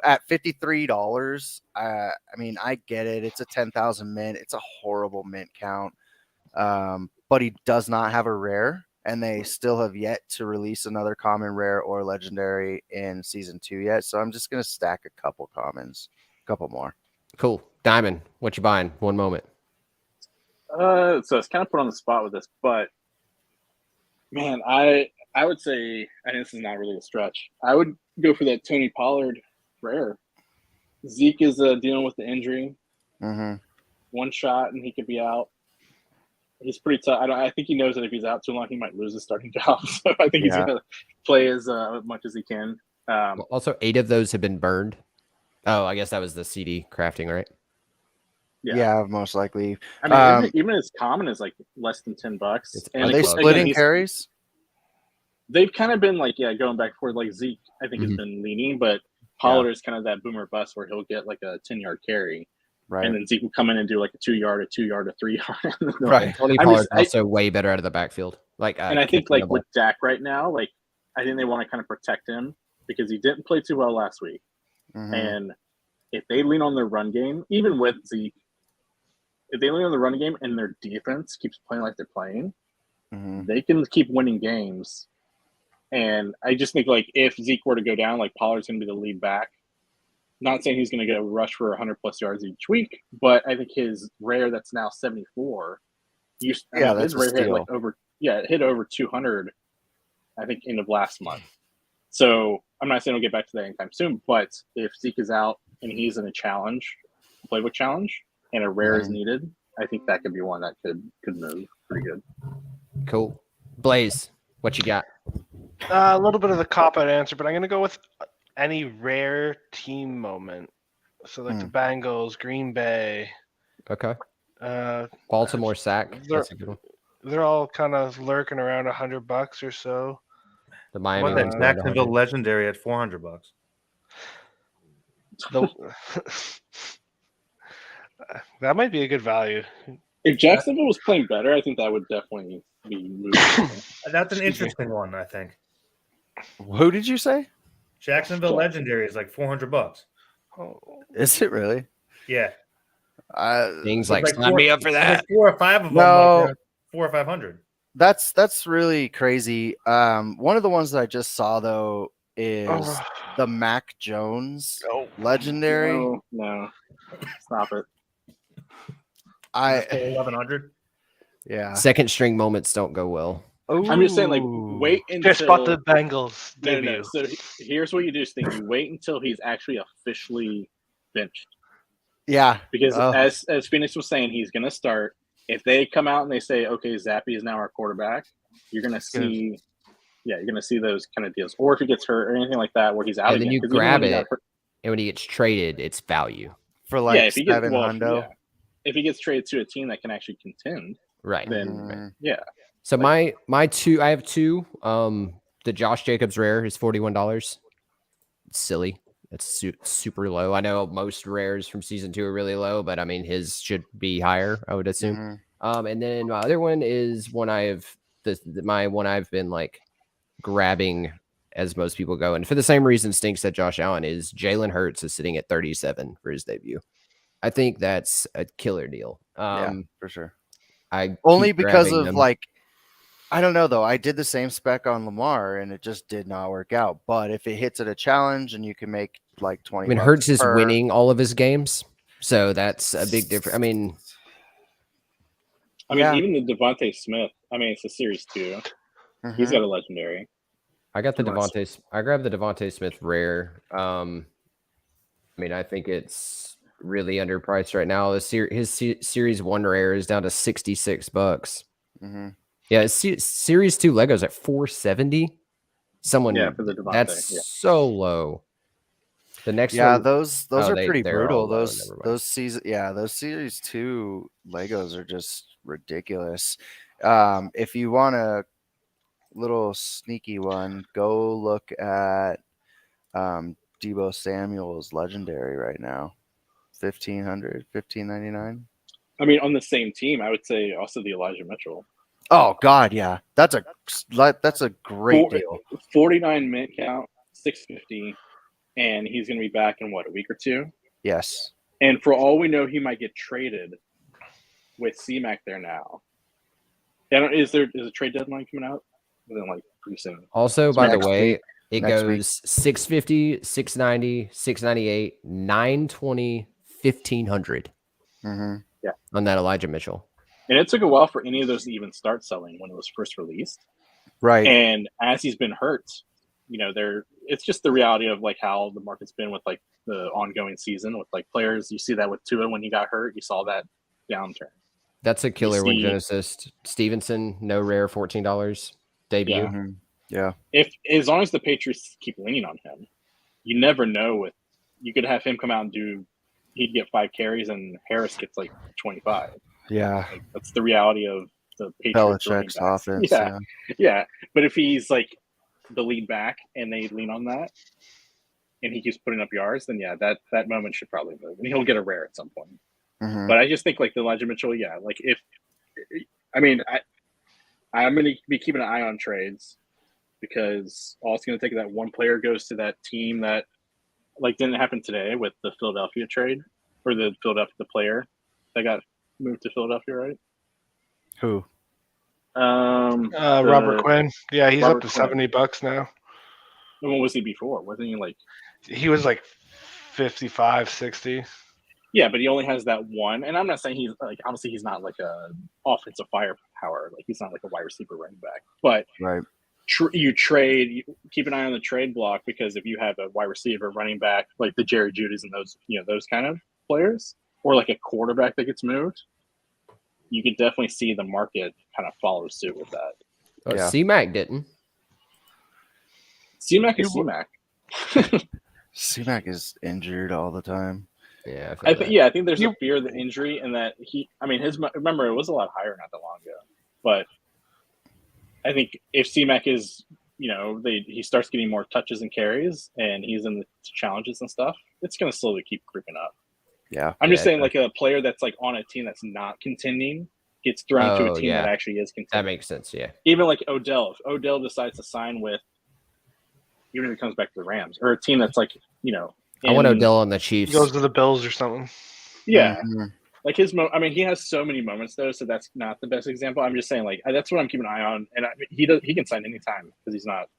[SPEAKER 2] at $53, I mean, I get it. It's a 10,000 mint. It's a horrible mint count. But he does not have a rare, and they still have yet to release another common, rare, or legendary in season 2 yet. So I'm just gonna stack a couple commons, a couple more.
[SPEAKER 1] Cool. Diamond, what you buying? One moment.
[SPEAKER 3] So it's kind of put on the spot with this, but man, I would say, and this is not really a stretch, I would go for that Tony Pollard rare. Zeke is dealing with the injury.
[SPEAKER 2] Mm-hmm.
[SPEAKER 3] One shot and he could be out. He's pretty tough. I think he knows that if he's out too long, he might lose his starting job. So I think he's going to play as much as he can.
[SPEAKER 1] Also, 8 of those have been burned. Oh, I guess that was the CD crafting, right?
[SPEAKER 2] Yeah, most likely.
[SPEAKER 3] I mean,
[SPEAKER 2] Um,
[SPEAKER 3] even as common as like less than $10.
[SPEAKER 1] It's
[SPEAKER 3] And
[SPEAKER 2] Are they
[SPEAKER 1] Again,
[SPEAKER 2] splitting carries?
[SPEAKER 3] they've kind of been like, going back and forth. Like Zeke, I think, has
[SPEAKER 1] Mhm.
[SPEAKER 3] been leaning, but Pollard is kind of that boomer bust where he'll get like a 10-yard carry,
[SPEAKER 2] Right.
[SPEAKER 3] and then Zeke will come in and do like a 2-yard, a 2-yard, a 3-yard.
[SPEAKER 2] Right.
[SPEAKER 1] Tony
[SPEAKER 3] I'm
[SPEAKER 1] Pollard's
[SPEAKER 3] just-
[SPEAKER 1] also way better out of the backfield. Like,
[SPEAKER 3] And I think
[SPEAKER 1] catching
[SPEAKER 3] like
[SPEAKER 1] the ball.
[SPEAKER 3] with Dak right now, like I think they want to kind of protect him because he didn't play too well last week.
[SPEAKER 2] Mhm.
[SPEAKER 3] And if they lean on their run game, even with Zeke, if they lean on the run game and their defense keeps playing like they're playing,
[SPEAKER 2] Mhm.
[SPEAKER 3] they can keep winning games. And I just think like if Zeke were to go down, like Pollard's going to be the lead back. Not saying he's going to go rush for 100 plus yards each week, but I think his rare that's now 74. His
[SPEAKER 2] that's a
[SPEAKER 3] rare hit like
[SPEAKER 2] steal.
[SPEAKER 3] it hit over 200. I think end of last month. So I'm not saying we'll get back to that anytime soon, but if Zeke is out and he's in a challenge, playbook challenge, and a rare is needed, I think that could be one that could move pretty good.
[SPEAKER 1] Cool. Blaze, what you got?
[SPEAKER 5] A little bit of the cop-out answer, but I'm going to go with any rare team moment. So like the Bengals, Green Bay,
[SPEAKER 1] Okay.
[SPEAKER 5] uh,
[SPEAKER 1] Baltimore sack.
[SPEAKER 5] They're-
[SPEAKER 1] That's a good one.
[SPEAKER 5] they're all kind of lurking around $100 or so.
[SPEAKER 1] The
[SPEAKER 4] How
[SPEAKER 1] Miami
[SPEAKER 4] about that
[SPEAKER 1] one's around
[SPEAKER 4] Jacksonville
[SPEAKER 1] 100.
[SPEAKER 4] legendary at $400?
[SPEAKER 5] The- that might be a good value.
[SPEAKER 3] If Jacksonville was playing better, I think that would definitely be moving.
[SPEAKER 4] That's an interesting one, I think.
[SPEAKER 2] Who did you say?
[SPEAKER 4] Jacksonville legendary is like $400.
[SPEAKER 5] Oh,
[SPEAKER 2] Is it really?
[SPEAKER 4] Yeah,
[SPEAKER 1] Things
[SPEAKER 4] It's
[SPEAKER 1] like,
[SPEAKER 4] like
[SPEAKER 1] sign me up for that.
[SPEAKER 4] There's 4 or 5 of them.
[SPEAKER 2] No.
[SPEAKER 4] Like 4 or 500.
[SPEAKER 2] That's really crazy. One of the ones that I just saw though is
[SPEAKER 5] oh,
[SPEAKER 2] the Mac Jones
[SPEAKER 5] oh.
[SPEAKER 2] legendary.
[SPEAKER 3] No, stop it.
[SPEAKER 2] I
[SPEAKER 4] 1100.
[SPEAKER 2] yeah.
[SPEAKER 1] Second string moments don't go well.
[SPEAKER 3] I'm just saying, like,
[SPEAKER 2] Ooh.
[SPEAKER 3] wait until
[SPEAKER 5] Just bought the Bengals
[SPEAKER 3] No.
[SPEAKER 5] debut.
[SPEAKER 3] So here's what you do, Sting. You wait until he's actually officially benched.
[SPEAKER 2] Yeah.
[SPEAKER 3] Because
[SPEAKER 2] Oh.
[SPEAKER 3] as Phoenix was saying, he's going to start. If they come out and they say, okay, Zappy is now our quarterback, you're going to see, you're going to see those kind of deals. Or if he gets hurt or anything like that, where he's out
[SPEAKER 1] And then
[SPEAKER 3] again.
[SPEAKER 1] you
[SPEAKER 3] 'Cause even
[SPEAKER 1] grab
[SPEAKER 3] when he got
[SPEAKER 1] it,
[SPEAKER 3] hurt-
[SPEAKER 1] and when he gets traded, it's value.
[SPEAKER 2] For like
[SPEAKER 3] if he gets
[SPEAKER 2] 700.
[SPEAKER 3] if he gets traded to a team that can actually contend,
[SPEAKER 1] Right.
[SPEAKER 3] then
[SPEAKER 2] Mhm.
[SPEAKER 3] yeah.
[SPEAKER 1] So my two, I have two. The Josh Jacobs rare is $41. It's silly. It's super low. I know most rares from season 2 are really low, but I mean his should be higher, I would assume.
[SPEAKER 2] Mhm.
[SPEAKER 1] And then my other one is one I've been like grabbing as most people go, and for the same reason Stink said Josh Allen is Jalen Hurts is sitting at 37 for his debut. I think that's a killer deal.
[SPEAKER 2] Yeah, for sure.
[SPEAKER 1] I
[SPEAKER 2] Only
[SPEAKER 1] keep
[SPEAKER 2] because
[SPEAKER 1] grabbing
[SPEAKER 2] of
[SPEAKER 1] them.
[SPEAKER 2] like I don't know though. I did the same spec on Lamar and it just did not work out. But if it hits at a challenge and you can make like 20
[SPEAKER 1] I mean,
[SPEAKER 2] bucks
[SPEAKER 1] Hurts is
[SPEAKER 2] per-
[SPEAKER 1] winning all of his games, so that's a big difference. I mean,
[SPEAKER 2] Yeah.
[SPEAKER 3] even the Devontae Smith. I mean, it's a series 2. He's
[SPEAKER 2] Mhm.
[SPEAKER 3] got a legendary.
[SPEAKER 1] I got the
[SPEAKER 3] You wanna
[SPEAKER 1] I grabbed the Devontae Smith rare. I mean, I think it's really underpriced right now. His series 1 rare is down to $66.
[SPEAKER 2] Mhm.
[SPEAKER 1] Yeah, his series 2 Legos at $470. Someone,
[SPEAKER 3] For the Devontae.
[SPEAKER 1] that's so low. The next
[SPEAKER 2] Yeah,
[SPEAKER 1] one,
[SPEAKER 2] those
[SPEAKER 1] oh,
[SPEAKER 2] are pretty
[SPEAKER 1] they're
[SPEAKER 2] brutal.
[SPEAKER 1] all low,
[SPEAKER 2] Those
[SPEAKER 1] never mind.
[SPEAKER 2] those series 2 Legos are just ridiculous. If you want a little sneaky one, go look at Debo Samuel's legendary right now. $1,599.
[SPEAKER 3] I mean, on the same team, I would say also the Elijah Mitchell.
[SPEAKER 2] Oh God, yeah, that's a great deal.
[SPEAKER 3] 49 minute count, 650, and he's going to be back in what, a week or 2?
[SPEAKER 2] Yes.
[SPEAKER 3] And for all we know, he might get traded with C-Mac there now. Is a trade deadline coming out? Then like pretty soon.
[SPEAKER 1] Also, by the
[SPEAKER 2] next
[SPEAKER 1] way,
[SPEAKER 2] week.
[SPEAKER 1] it
[SPEAKER 2] Next week.
[SPEAKER 1] goes 650, 690, 698, 920, 1500
[SPEAKER 2] Mhm.
[SPEAKER 1] on that Elijah Mitchell.
[SPEAKER 3] And it took a while for any of those to even start selling when it was first released.
[SPEAKER 2] Right.
[SPEAKER 3] And as he's been hurt, it's just the reality of like how the market's been with like the ongoing season with like players. You see that with Tua when he got hurt, you saw that downturn.
[SPEAKER 1] That's a killer win
[SPEAKER 3] see-
[SPEAKER 1] Genesis. Stevenson, no rare, $14 debut.
[SPEAKER 3] Yeah.
[SPEAKER 2] Mhm. Yeah.
[SPEAKER 3] As long as the Patriots keep leaning on him, you never know with you could have him come out and he'd get 5 carries and Harris gets like 25.
[SPEAKER 2] Yeah,
[SPEAKER 3] Like, that's the reality of the Patriots running
[SPEAKER 2] Belichick's
[SPEAKER 3] backs.
[SPEAKER 2] offense.
[SPEAKER 3] Yeah, yeah. But if he's like the lead back and they lean on that, and he keeps putting up yards, then yeah, that moment should probably move, and he'll get a rare at some point.
[SPEAKER 2] Mhm.
[SPEAKER 3] But I just think like the Elijah Mitchell, yeah, like I'm going to be keeping an eye on trades because all it's going to take is that one player goes to that team that like didn't happen today with the Philadelphia trade or the player that got moved to Philadelphia, right?
[SPEAKER 2] Who?
[SPEAKER 5] Robert Quinn. Yeah, he's
[SPEAKER 3] Robert
[SPEAKER 5] up to
[SPEAKER 3] Quinn.
[SPEAKER 5] $70 now.
[SPEAKER 3] What was he before? Wasn't he like?
[SPEAKER 5] He was like 55, 60.
[SPEAKER 3] Yeah, but he only has that one. And I'm not saying he's like obviously he's not like a offensive firepower. Like he's not like a wide receiver running back. But
[SPEAKER 2] Right.
[SPEAKER 3] You keep an eye on the trade block because if you have a wide receiver, running back, like the Jerry Jeudy's and those kind of players, or like a quarterback that gets moved, you could definitely see the market kind of follow suit with that.
[SPEAKER 1] Oh,
[SPEAKER 2] Yeah.
[SPEAKER 1] C-Mac didn't.
[SPEAKER 3] C-Mac is C-Mac.
[SPEAKER 2] C-Mac is injured all the time.
[SPEAKER 1] Yeah,
[SPEAKER 3] I think there's a fear of the injury and that remember it was a lot higher not that long ago, but I think if C-Mac is, he starts getting more touches and carries and he's in the challenges and stuff, it's going to slowly keep creeping up.
[SPEAKER 2] Yeah.
[SPEAKER 3] I'm just saying like a player that's like on a team that's not contending gets thrown to a team that actually is contending.
[SPEAKER 1] That makes sense, yeah.
[SPEAKER 3] Even like Odell, if Odell decides to sign with, even if it comes back to the Rams or a team that's like,
[SPEAKER 1] I want Odell on the Chiefs.
[SPEAKER 5] He goes to the Bills or something.
[SPEAKER 3] Yeah.
[SPEAKER 2] Mhm.
[SPEAKER 3] Like he has so many moments though, so that's not the best example. I'm just saying, like that's what I'm keeping an eye on, and he can sign anytime because he's not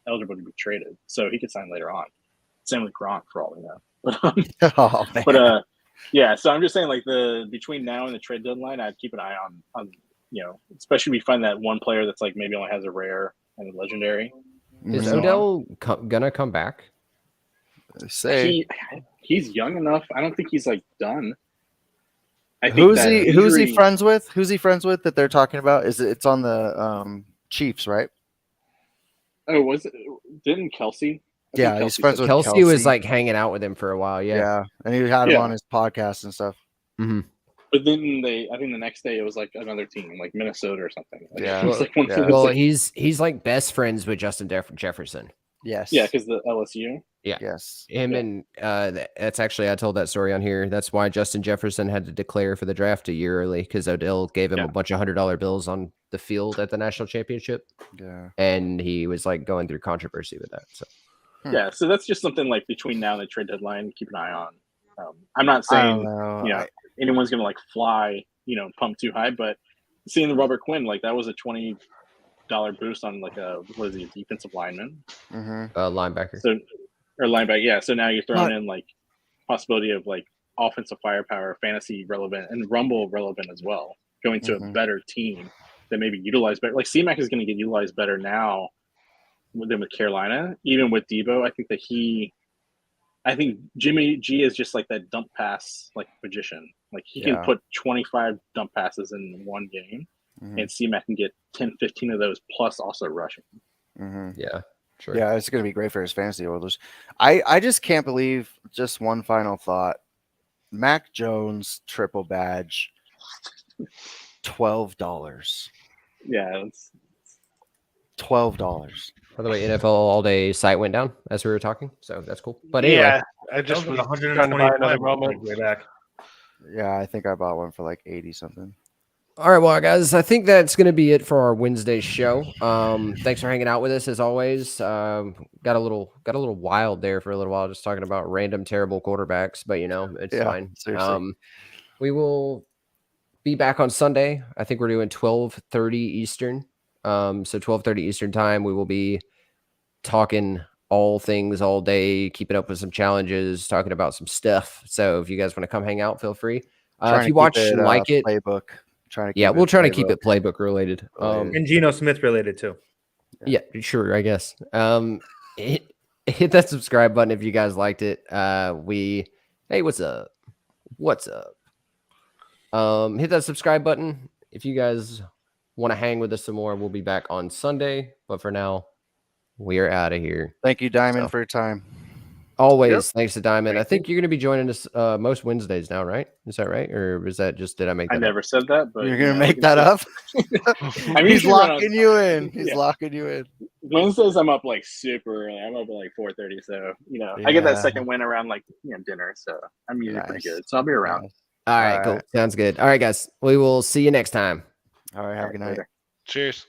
[SPEAKER 3] eligible to be traded, so he could sign later on. Same with Gronk for all we know.
[SPEAKER 2] Oh, man.
[SPEAKER 3] But yeah. So I'm just saying, like between now and the trade deadline, I'd keep an eye on especially if we find that one player that's like maybe only has a rare and a legendary.
[SPEAKER 1] Is
[SPEAKER 2] Mhm.
[SPEAKER 1] Odell gonna come back?
[SPEAKER 2] They say
[SPEAKER 3] He's young enough. I don't think he's like done. I think
[SPEAKER 2] who's
[SPEAKER 3] that
[SPEAKER 2] he
[SPEAKER 3] injury-
[SPEAKER 2] friends with? Who's he friends with that they're talking about? It's on the Chiefs, right?
[SPEAKER 3] Oh, was it? Didn't Kelsey? I
[SPEAKER 2] Yeah,
[SPEAKER 3] think
[SPEAKER 2] he's
[SPEAKER 3] Kelsey
[SPEAKER 2] friends
[SPEAKER 3] said-
[SPEAKER 2] with
[SPEAKER 1] Kelsey was
[SPEAKER 2] Kelsey.
[SPEAKER 1] like hanging out with him for a while,
[SPEAKER 2] Yeah. And he had him
[SPEAKER 3] Yeah.
[SPEAKER 2] on his podcast and stuff.
[SPEAKER 3] But then I think the next day it was like another team, like Minnesota or something. Like,
[SPEAKER 2] Yeah.
[SPEAKER 3] it was like one
[SPEAKER 2] Yeah.
[SPEAKER 3] team
[SPEAKER 1] Well,
[SPEAKER 3] that's like,
[SPEAKER 1] he's like best friends with Justin Jefferson.
[SPEAKER 2] Yes.
[SPEAKER 3] yeah, because the LSU.
[SPEAKER 2] Yes.
[SPEAKER 1] Him
[SPEAKER 3] Yeah.
[SPEAKER 1] and that's actually, I told that story on here. That's why Justin Jefferson had to declare for the draft a year early because Odell gave him
[SPEAKER 3] Yeah.
[SPEAKER 1] a bunch of $100 bills on the field at the national championship,
[SPEAKER 2] Yeah.
[SPEAKER 1] and he was like going through controversy with that. So
[SPEAKER 3] Yeah, so that's just something like between now and the trade deadline, keep an eye on. I'm not
[SPEAKER 2] I don't
[SPEAKER 3] saying
[SPEAKER 2] know.
[SPEAKER 3] anyone's gonna like fly, pump too high, but seeing the Robert Quinn, like that was a $20 boost on like a defensive lineman.
[SPEAKER 1] linebacker.
[SPEAKER 3] So or linebacker, yeah. So now you're throwing in like possibility of like offensive firepower, fantasy relevant, and Rumble relevant as well. Going to a better team that maybe utilize better. Like C-Mac is going to get utilized better now than with Carolina, even with Debo. I think Jimmy G is just like that dump pass like magician. Like he can put 25 dump passes in one game, and C-Mac can get 10, 15 of those plus also rushing.
[SPEAKER 1] Yeah, sure.
[SPEAKER 2] Yeah, it's going to be great for his fantasy holders. I just can't believe, just one final thought, Mac Jones triple badge, $12.
[SPEAKER 3] Yeah, it's
[SPEAKER 2] $12.
[SPEAKER 1] By the way, NFL All Day site went down as we were talking, so that's cool. But anyway,
[SPEAKER 5] Yeah, I
[SPEAKER 4] That
[SPEAKER 5] just
[SPEAKER 4] was
[SPEAKER 5] was
[SPEAKER 4] like
[SPEAKER 5] trying to buy another
[SPEAKER 4] 125
[SPEAKER 5] moment.
[SPEAKER 4] way back.
[SPEAKER 2] Yeah, I think I bought one for like 80 something.
[SPEAKER 1] all right, well, guys, I think that's going to be it for our Wednesday show. Thanks for hanging out with us as always. Got a little wild there for a little while, just talking about random terrible quarterbacks, but it's
[SPEAKER 2] Yeah,
[SPEAKER 1] fine.
[SPEAKER 2] seriously.
[SPEAKER 1] We will be back on Sunday. I think we're doing 12:30 Eastern. So 12:30 Eastern time, we will be talking all things all day, keeping up with some challenges, talking about some stuff. So if you guys want to come hang out, feel free. If you watch and like it,
[SPEAKER 2] playbook.
[SPEAKER 1] we'll try to keep it playbook related.
[SPEAKER 4] And Geno Smith related too.
[SPEAKER 1] Yeah, sure, I guess. Hit that subscribe button if you guys liked it. Hey, what's up? What's up? Hit that subscribe button if you guys want to hang with us some more. We'll be back on Sunday, but for now, we are out of here.
[SPEAKER 2] Thank you, Diamond,
[SPEAKER 1] So.
[SPEAKER 2] for your time.
[SPEAKER 1] Always. Thanks to Diamond. I
[SPEAKER 3] Thank
[SPEAKER 1] think you're going to be joining us most Wednesdays now, right? Is that right? Or is that just, did I make that
[SPEAKER 3] I
[SPEAKER 1] up?
[SPEAKER 3] never said that, but
[SPEAKER 2] You're
[SPEAKER 3] you
[SPEAKER 2] gonna
[SPEAKER 3] know,
[SPEAKER 2] make
[SPEAKER 3] we
[SPEAKER 2] that
[SPEAKER 3] can
[SPEAKER 2] up.
[SPEAKER 3] I'm
[SPEAKER 2] He's
[SPEAKER 3] usually around-
[SPEAKER 2] locking you in. He's
[SPEAKER 3] Yeah.
[SPEAKER 2] locking you in.
[SPEAKER 3] Wednesdays I'm up like super early. I'm up at like 4:30, so I get
[SPEAKER 2] Yeah.
[SPEAKER 3] that second win around like dinner, so I'm usually pretty
[SPEAKER 2] Nice.
[SPEAKER 3] good. So I'll be around.
[SPEAKER 2] Nice.
[SPEAKER 1] All right,
[SPEAKER 2] All
[SPEAKER 1] cool.
[SPEAKER 2] right.
[SPEAKER 1] Sounds good. All right, guys. We will see you next time.
[SPEAKER 2] All right. Have a good night.
[SPEAKER 3] Later.
[SPEAKER 5] Cheers.